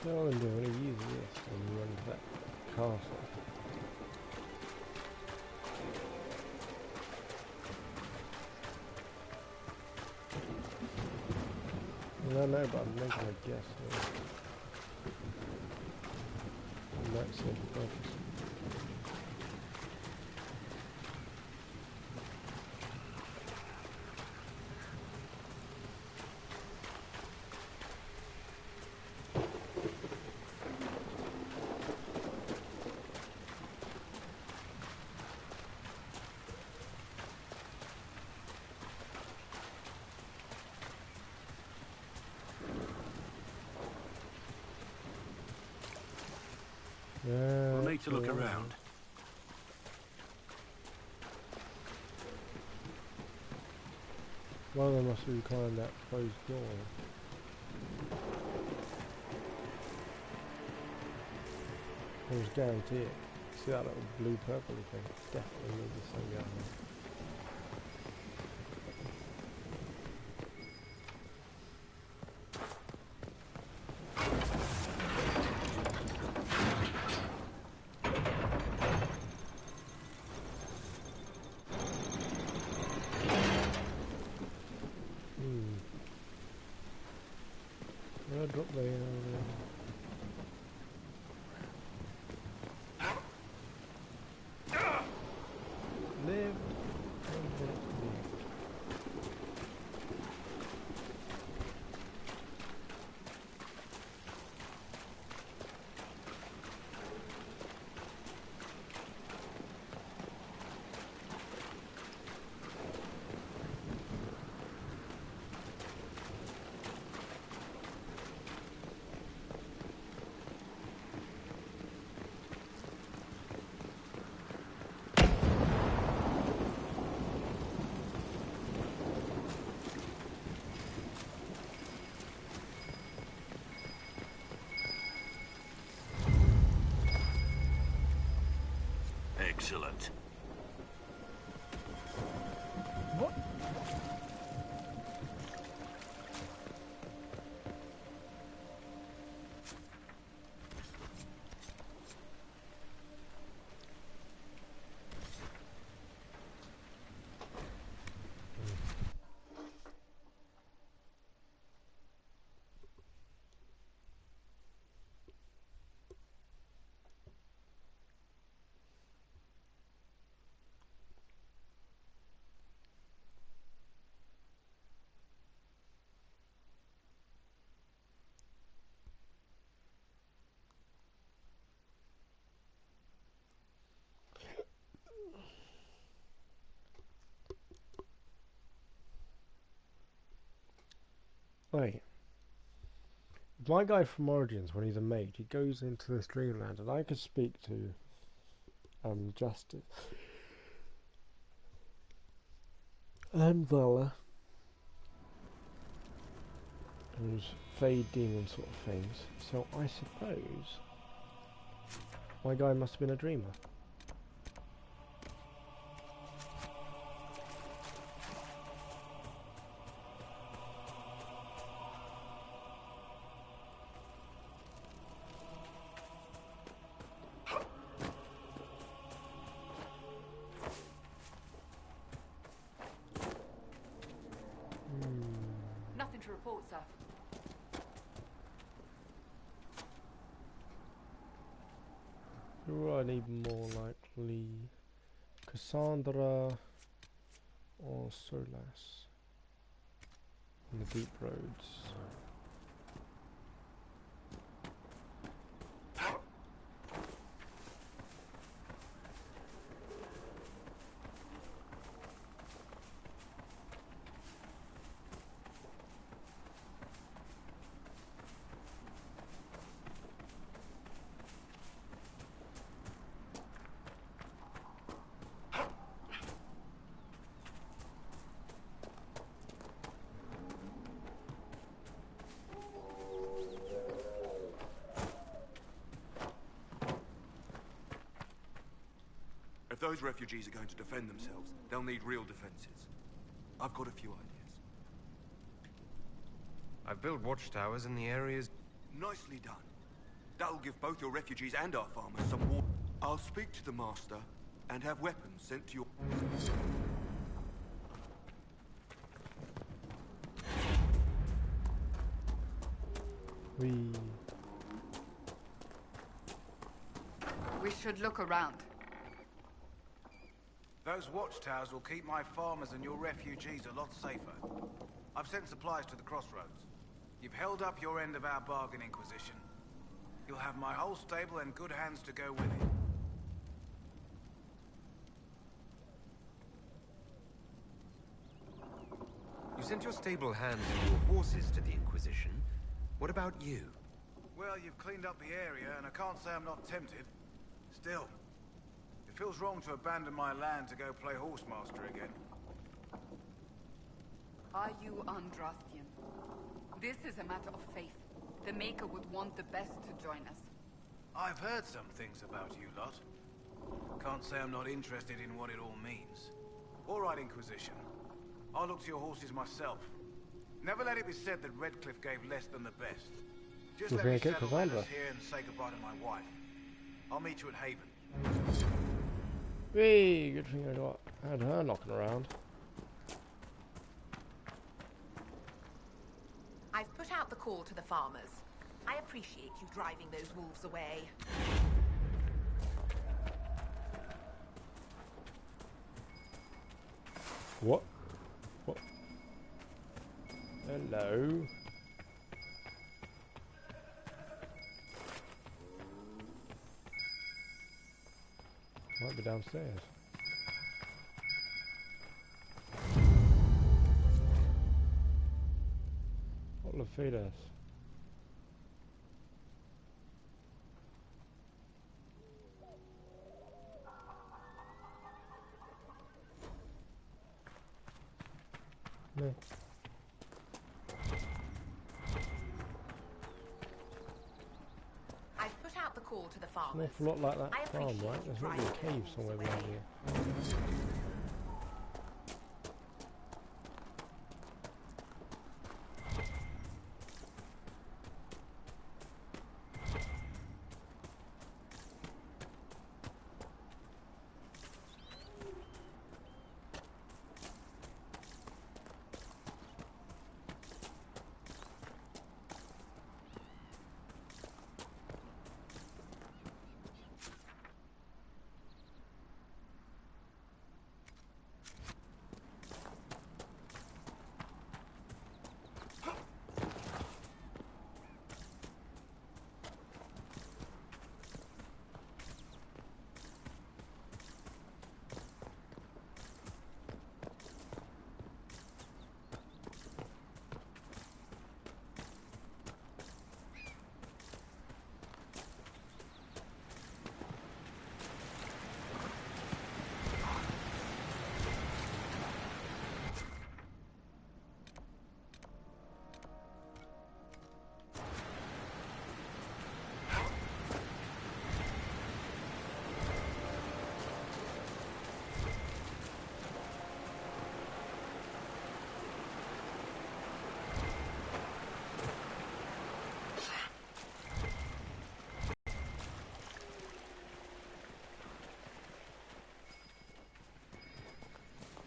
all I'm doing is use this and run to that castle. I don't know, but I'm making a guess here. And that's it, focus. We'll need to look around. One of them must be behind that closed door. I was guarantee it. See that little blue purple thing? Definitely need this thing out there. Drop there. Live. Excellent. What? Wait. My guy from Origins, when he's a mage, he goes into this dreamland, and I could speak to Justice and Vala, who's Fade Demon sort of things. So I suppose my guy must have been a dreamer. Nothing to report, sir. Who I need more likely? Cassandra or Solas in the deep roads. If those refugees are going to defend themselves, they'll need real defenses. I've got a few ideas. I've built watchtowers in the areas... Nicely done. That'll give both your refugees and our farmers some war. I'll speak to the master and have weapons sent to your... We should look around. Those watchtowers will keep my farmers and your refugees a lot safer. I've sent supplies to the crossroads. You've held up your end of our bargain, Inquisition. You'll have my whole stable in good hands to go with it. You sent your stable hands and your horses to the Inquisition. What about you? Well, you've cleaned up the area, and I can't say I'm not tempted. Still, it feels wrong to abandon my land to go play horsemaster again. Are you Andrastian? This is a matter of faith. The Maker would want the best to join us. I've heard some things about you lot. Can't say I'm not interested in what it all means. All right, Inquisition. I'll look to your horses myself. Never let it be said that Redcliffe gave less than the best. Just let me settle matters here and say goodbye to my wife. I'll meet you at Haven. Hey, good thing I had her knocking around. I've put out the call to the farmers. I appreciate you driving those wolves away. What? What? Hello? Might be downstairs. What will feed us? No. I've put out the call to the An farmers. awful lot like that I farm, appreciate right? you There's got to be a driving cave those somewhere wolves around away. here.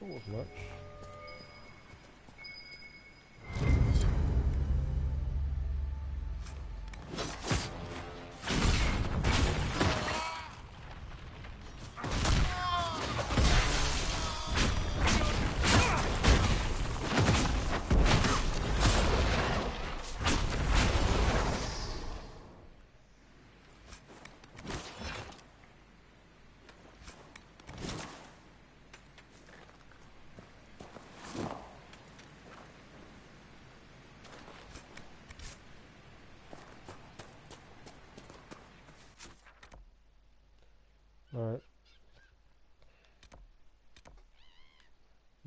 Not as much.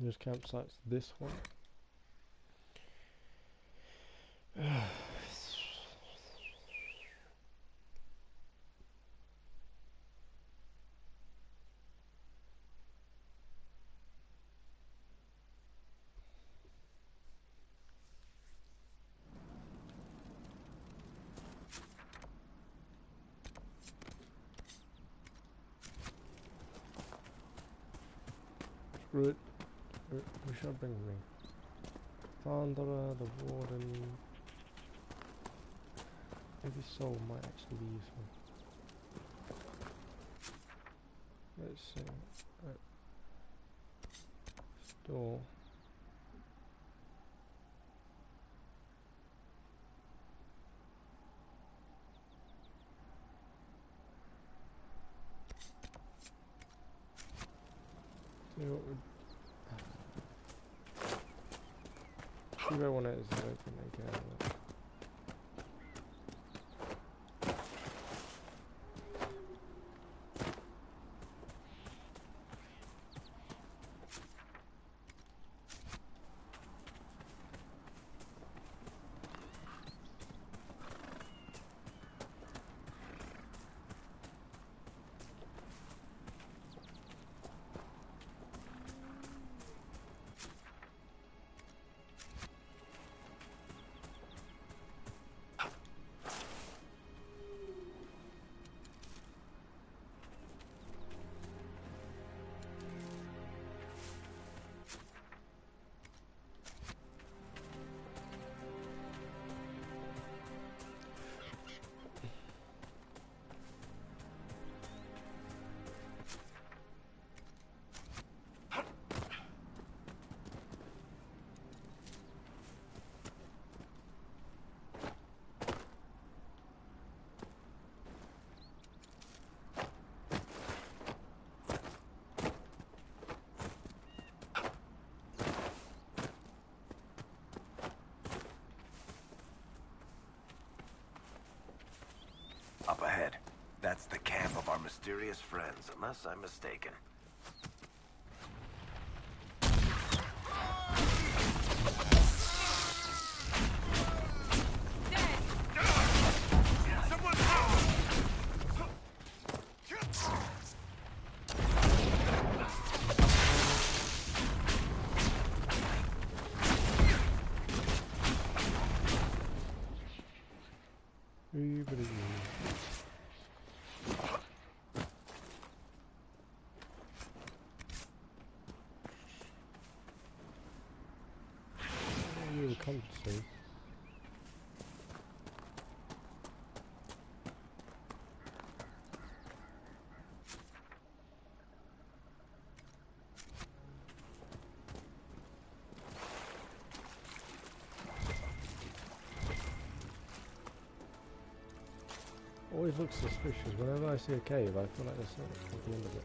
There's campsites. This one. BRIT. Who shall bring me? Thundera, the Warden. Maybe Soul might actually be useful. Let's see. Store. See what would. See where one is open again. Up ahead. That's the camp of our mysterious friends, unless I'm mistaken. Compensate. Always looks suspicious. Whenever I see a cave, I feel like there's something at the end of it.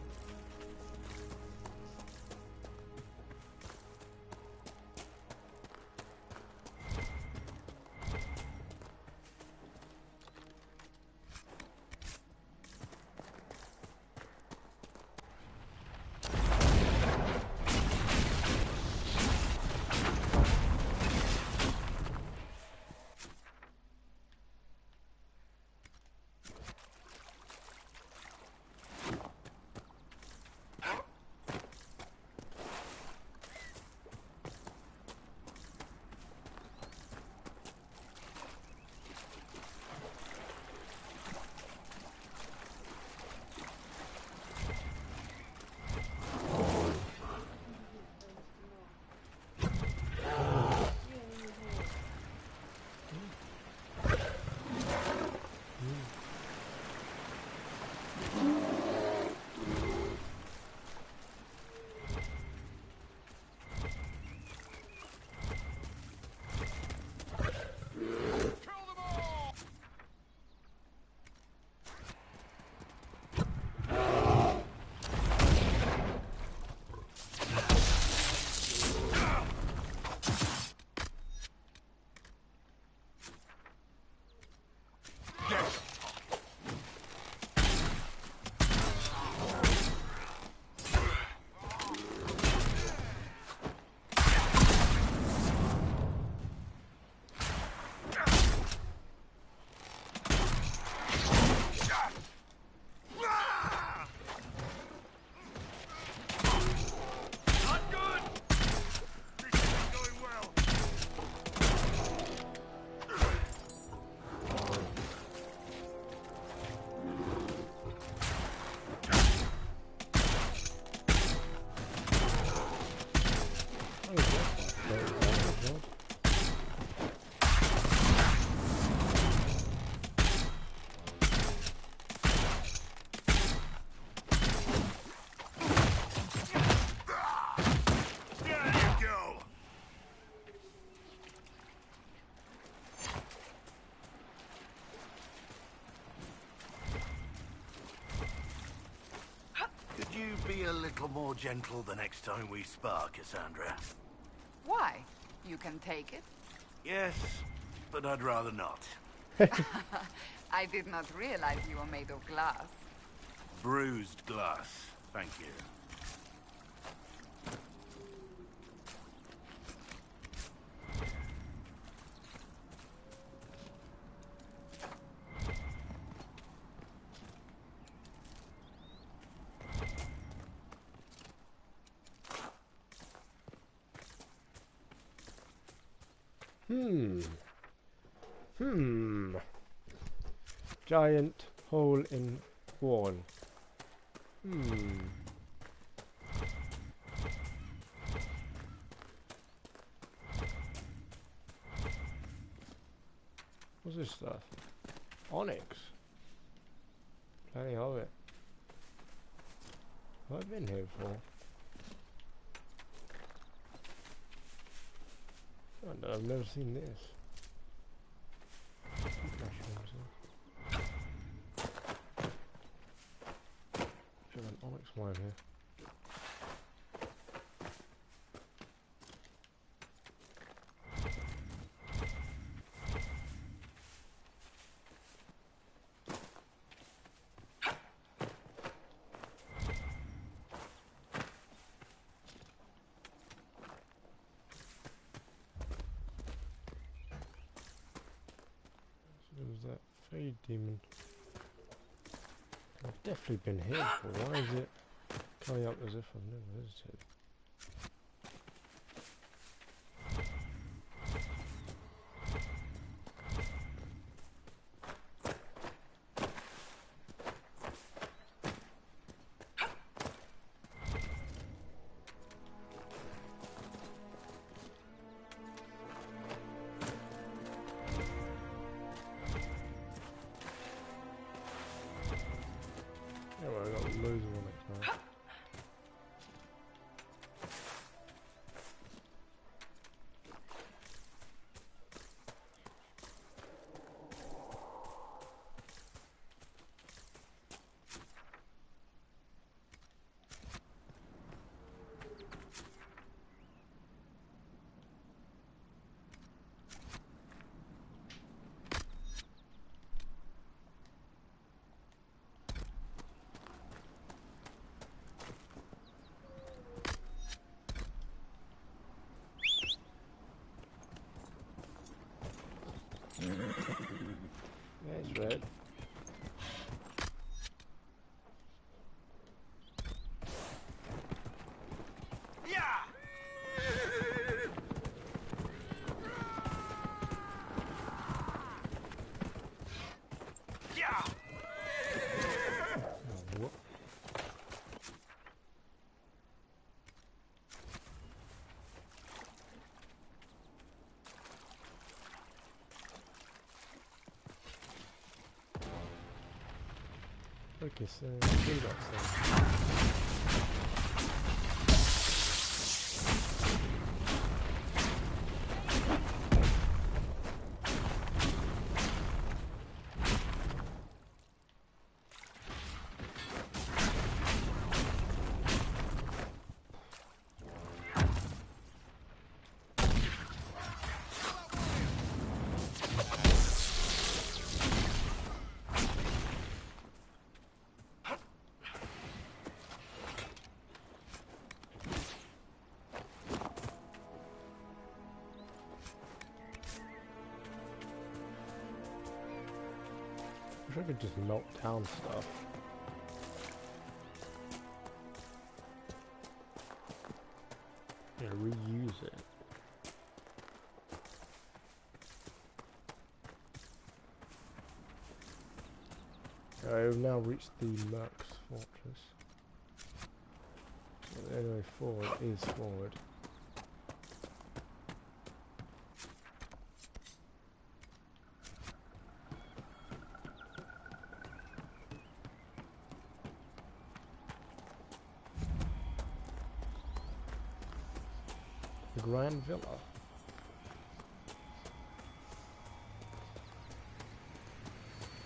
Be a little more gentle the next time we spar, Cassandra. Why? You can take it. Yes, but I'd rather not. I did not realize you were made of glass. Bruised glass, thank you. Giant hole in wall. What's this stuff? Onyx. Plenty of it. What have I been here for? I've never seen this. Should have an onyx mine here. That fade demon. I've definitely been here before. Why is it coming up as if I've never visited? There's red. Focus, do that thing. I wish I could just knock down stuff. Yeah, reuse it. I've now reached the Merc's fortress. So the only way forward is forward. Grand Villa.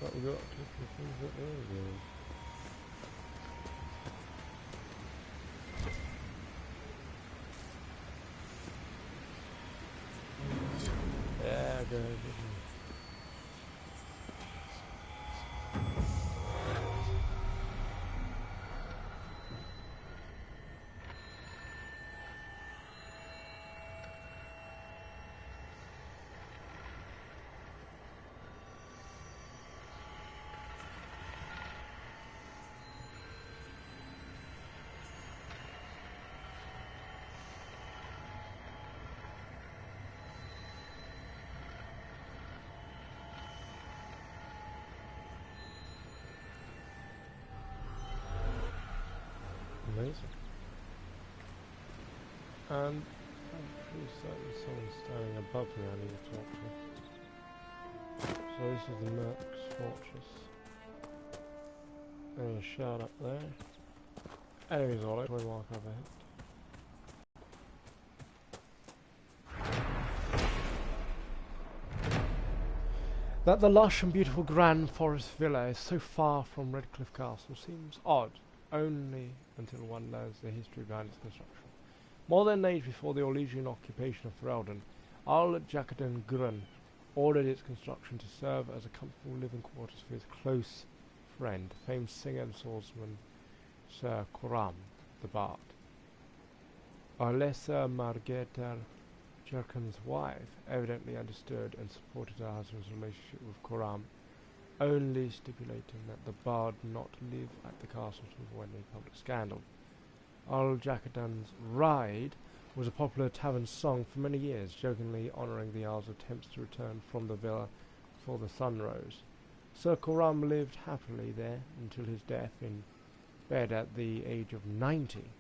But we got a couple of things that there again. go ahead with me. Amazing. And I'm pretty certain someone's standing above me I need to talk to. So this is the Merc's fortress. There's a shard up there. Enemies all over, mark overhead. That the lush and beautiful Grand Forest Villa is so far from Redcliffe Castle seems odd, only until one learns the history behind its construction. More than an age before the Orlesian occupation of Ferelden, Jarl Jackadan Grun ordered its construction to serve as a comfortable living quarters for his close friend, famed singer and swordsman Sir Coram the Bard. Arlessa Margeta, Jurken's wife, evidently understood and supported her husband's relationship with Coram, only stipulating that the Bard not live at the castle to avoid any public scandal. Jarl Jackadan's Ride was a popular tavern song for many years, jokingly honouring the Jarl's attempts to return from the villa before the sun rose. Sir Coram lived happily there until his death in bed at the age of 90,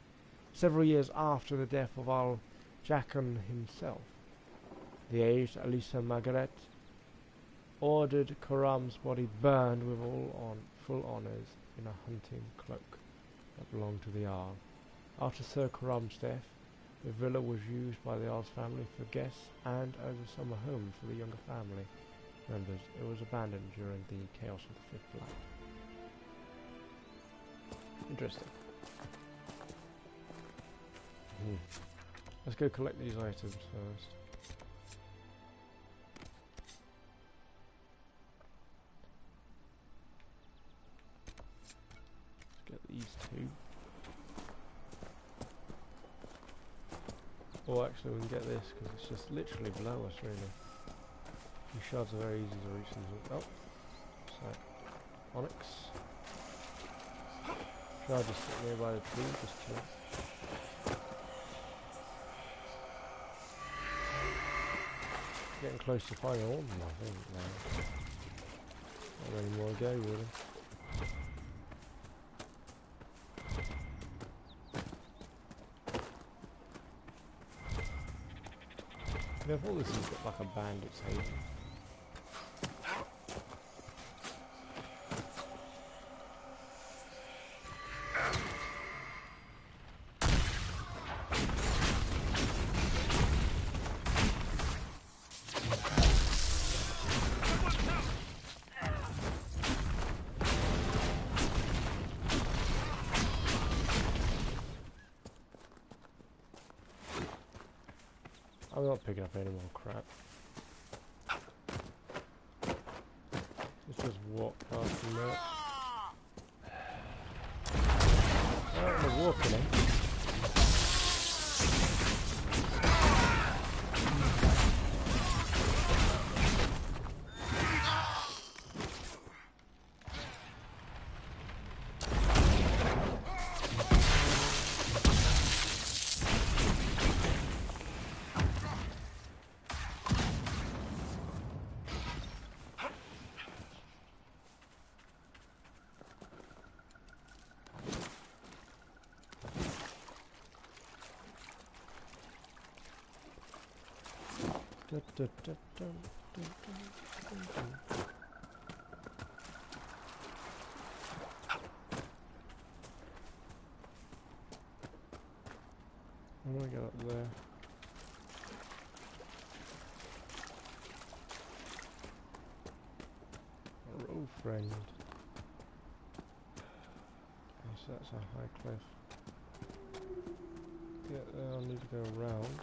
several years after the death of Jarl Jackan himself. The aged Alisa Margaret ordered Coram's body burned with full honours in a hunting cloak that belonged to the Jarl. After Sir Coram's death, the villa was used by the Jarl's family for guests and as a summer home for the younger family members. It was abandoned during the chaos of the Fifth Blood. Interesting. Let's go collect these items first. Let's get these two. Or actually we can get this because it's just literally below us really. These shards are very easy to reach them. Oh, so onyx. Shard just sit nearby the tree, just chill. Getting close to finding all of them, I think now. Not many more to go really. I thought this has got like a bandit's haven. I'm not picking up any more crap. Let's just walk past them there. I don't want to walk in it. I want to get up there. A road friend. Yes, that's a high cliff. Get there, I'll need to go around.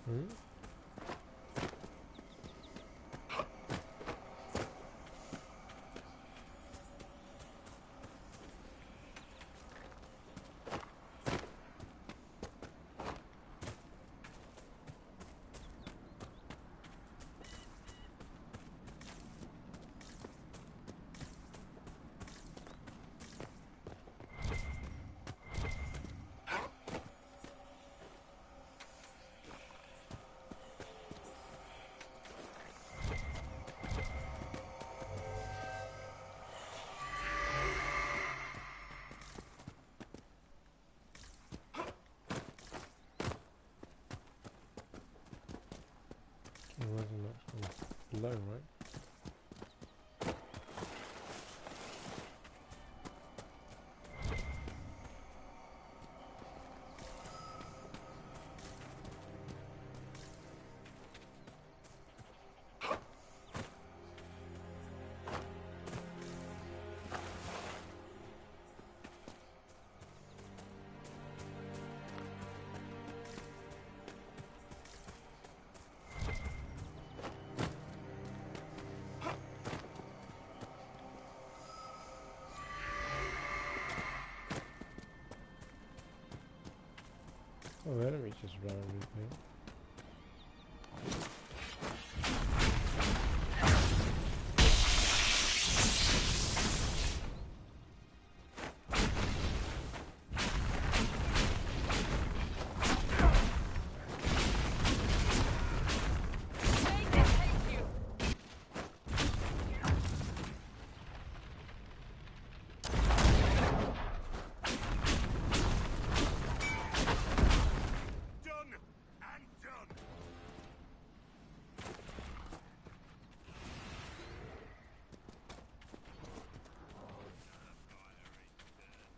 Hmm? Where's the next one? Below, right? Oh, enemies just running with me.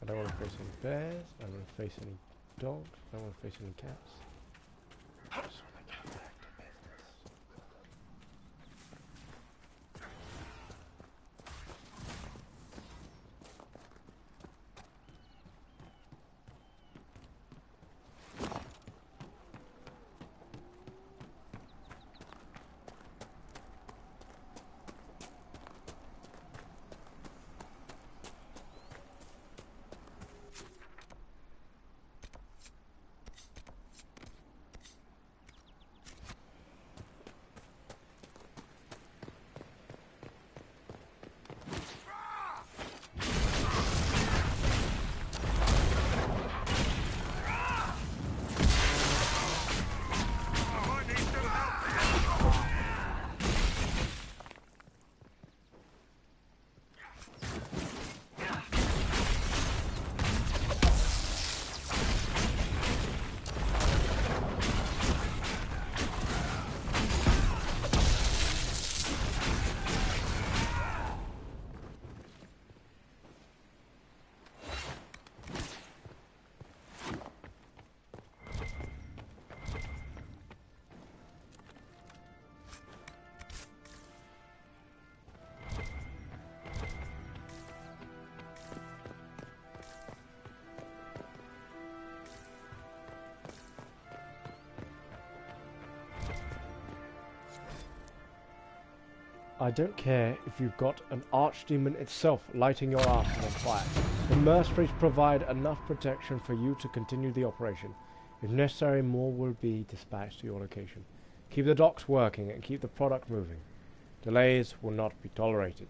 I don't want to face any bears, I don't want to face any dogs, I don't want to face any cats. I just want to get back to business. I don't care if you've got an archdemon itself lighting your arsenal on fire. The mercenaries provide enough protection for you to continue the operation. If necessary, more will be dispatched to your location. Keep the docks working and keep the product moving. Delays will not be tolerated.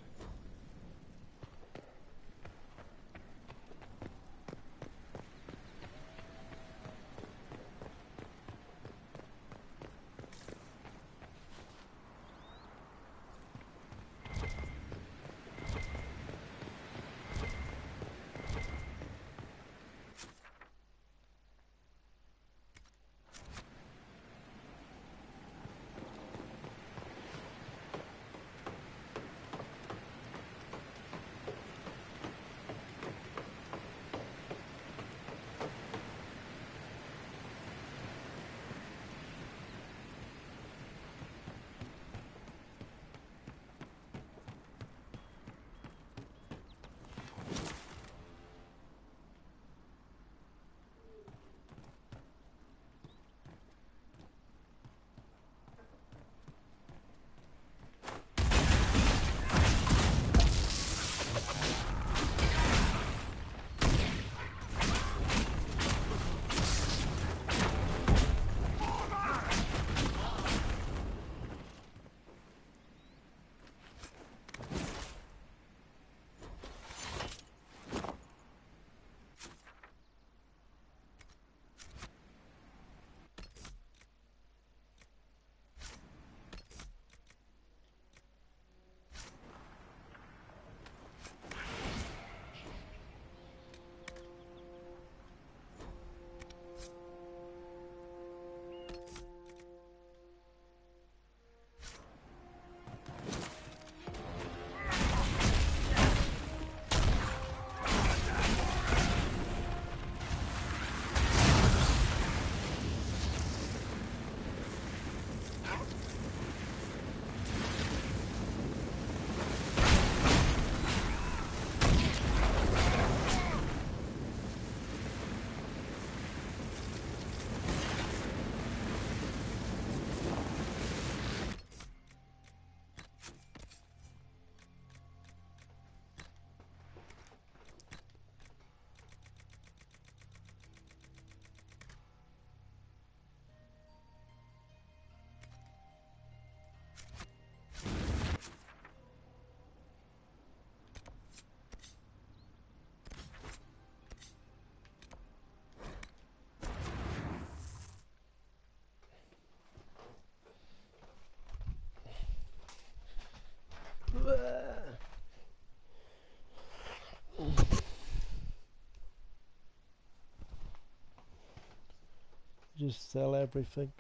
Just sell everything.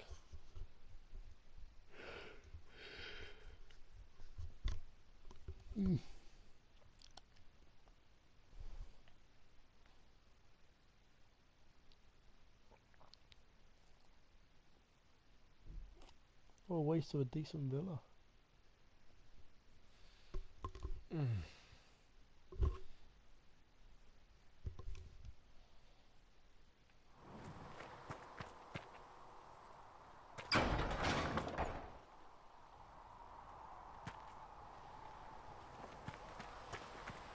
What a waste of a decent villa.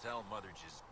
Tell Mother just...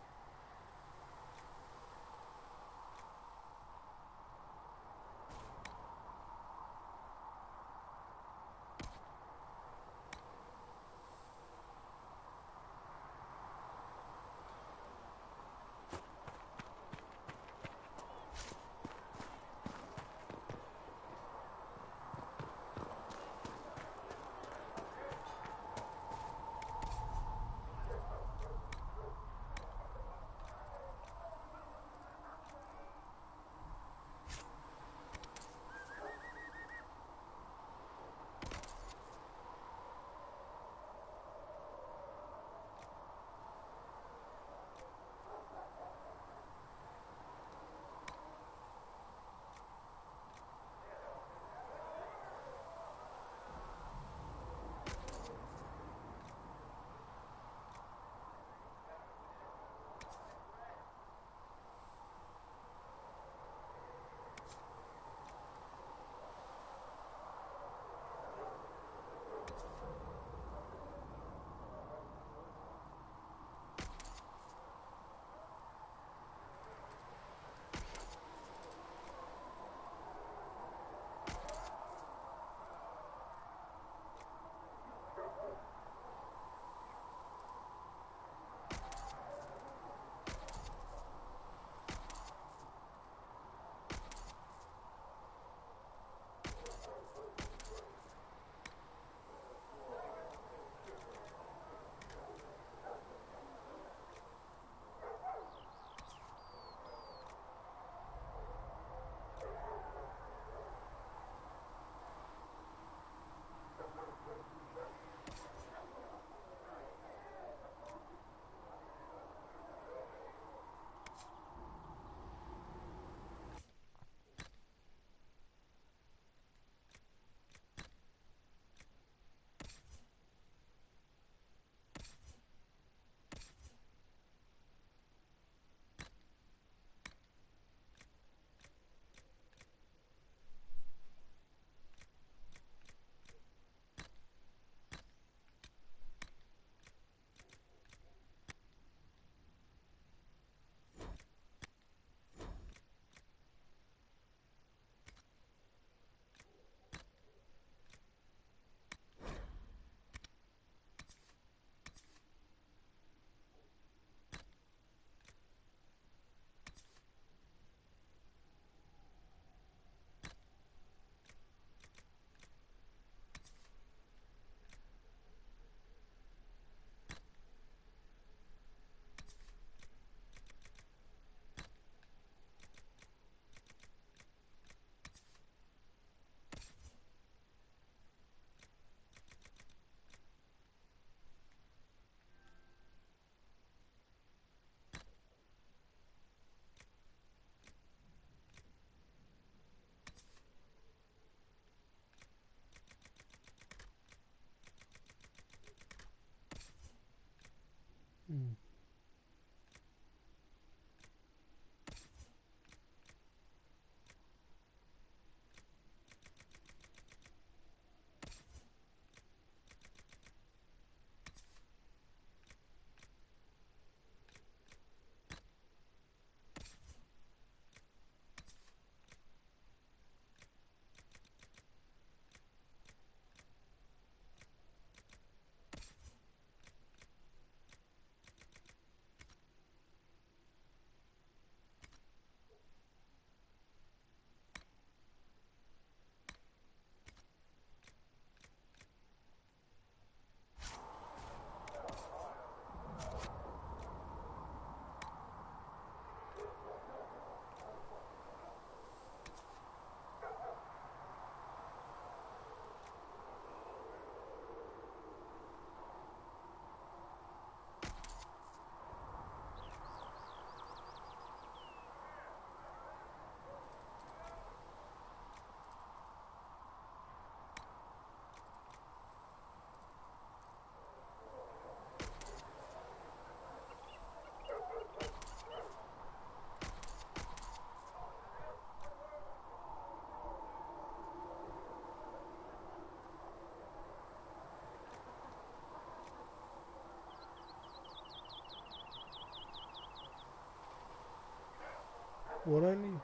What I need.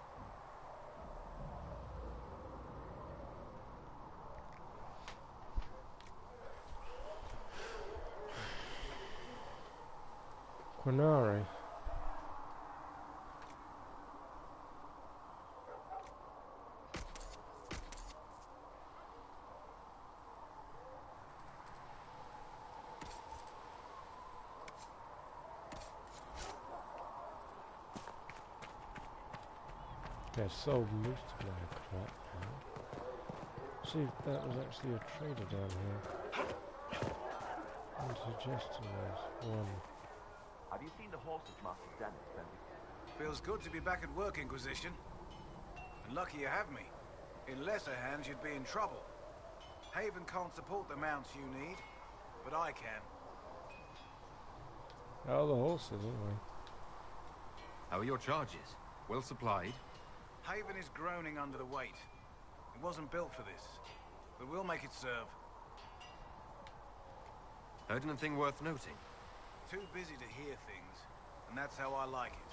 Quinari. Yeah, sold most of my crap now. See if that was actually a trader down here. I'm suggesting there's one. Have you seen the horses Master Dennis sent me? Feels good to be back at work, Inquisition. And lucky you have me. In lesser hands, you'd be in trouble. Haven can't support the mounts you need, but I can. Oh, the horses, anyway. How are your charges? Well supplied? Haven is groaning under the weight. It wasn't built for this, but we'll make it serve. Heard anything worth noting? Too busy to hear things, and that's how I like it.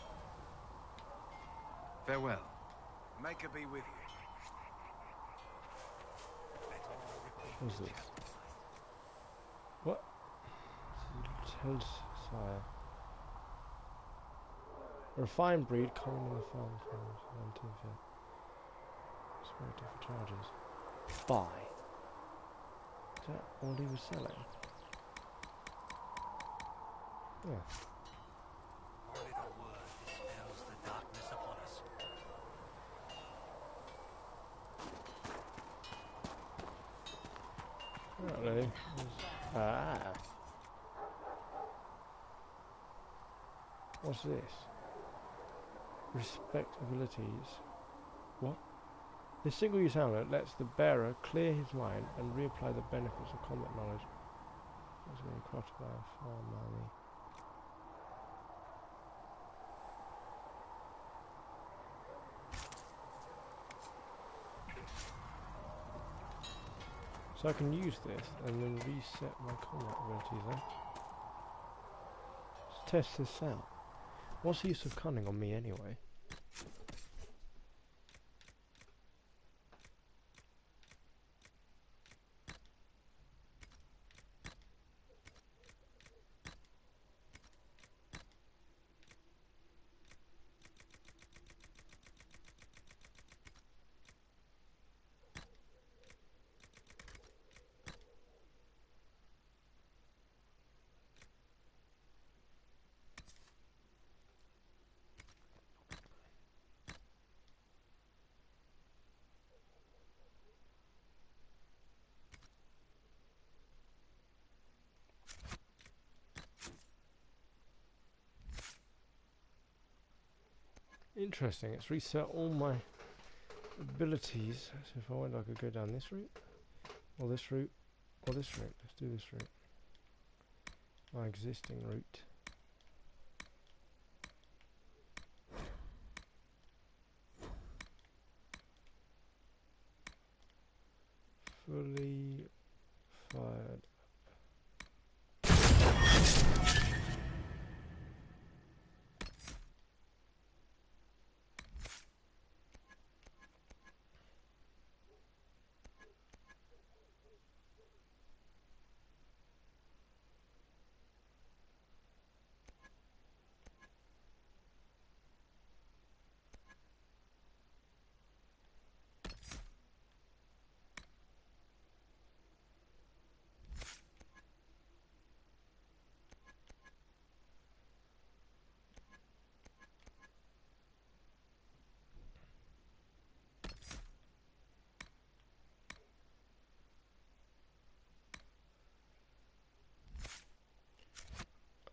Farewell. Maker be with you. What's this? What? Hellsire. A refined breed common in the farm farms. 1950. It's very different charges. Buy. Is that all he was selling? Yeah. Only the word dispels the darkness upon us. Apparently. Ah. What's this? Respectabilities. What? This single-use helmet lets the bearer clear his mind and reapply the benefits of combat knowledge. It's going to be crafted by a farm army. So I can use this and then reset my combat abilities then. Let's test this out. What's the use of cunning on me anyway? Interesting, it's reset all my abilities. So if I went, I could go down this route, or this route, or this route. Let's do this route. My existing route. Fully fired.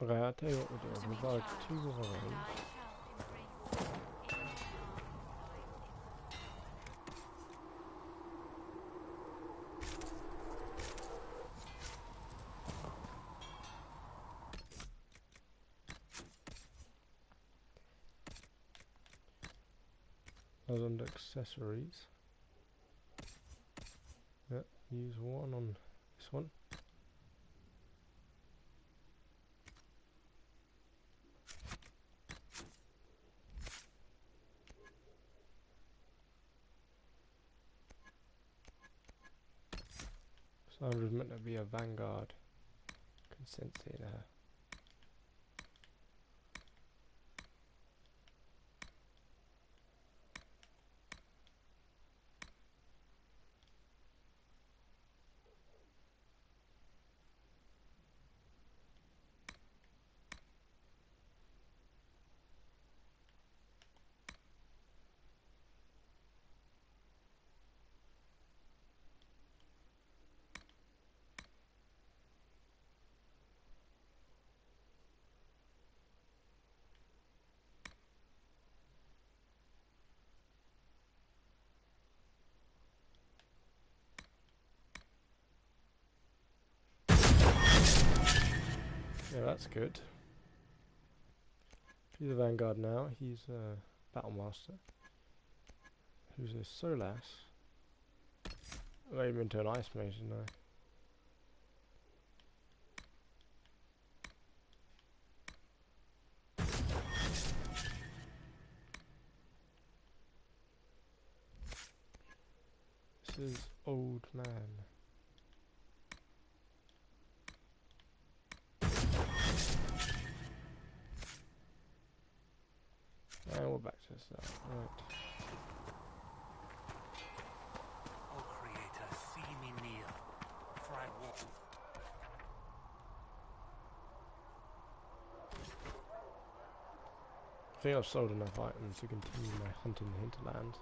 Okay, I'll tell you what we'll do. We'll buy 2 more of those. Those under accessories. Yep, use one on this one. Cassandra's meant to be a vanguard. Can sense it in her. Yeah, that's good. He's a vanguard now. He's a battle master. Who's this? Solas. I made him into an ice mage, didn't I? This is old man. And we're back to this now. Right. O Creator, see me near, for I walk. I think I've sold enough items to continue my hunt in the hinterland.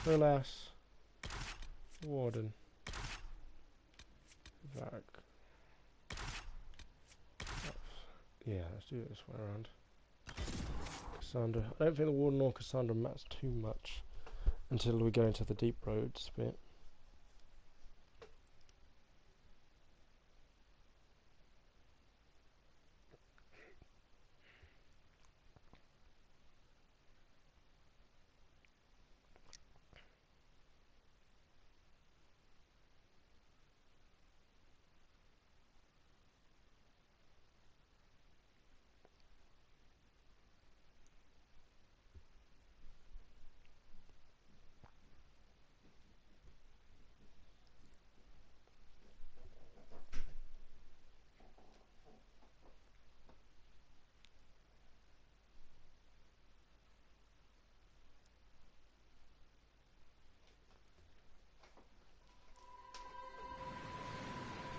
Alas, Warden, Varric. Yeah, let's do it this way around. Cassandra. I don't think the Warden or Cassandra match too much until we go into the deep roads bit.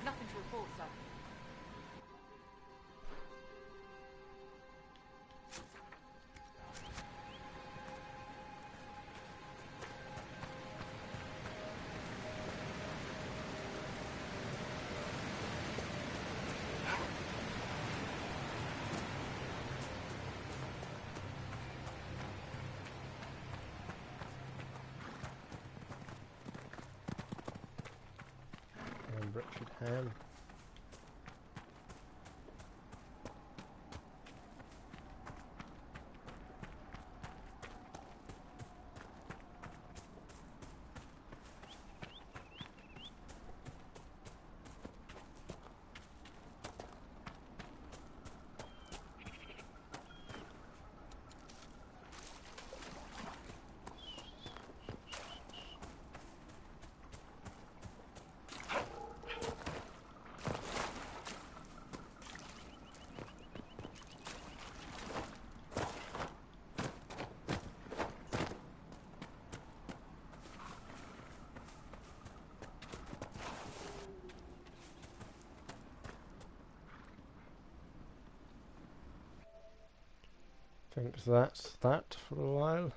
Nothing to report, sir. And Richard Ham. I think that's that for a while.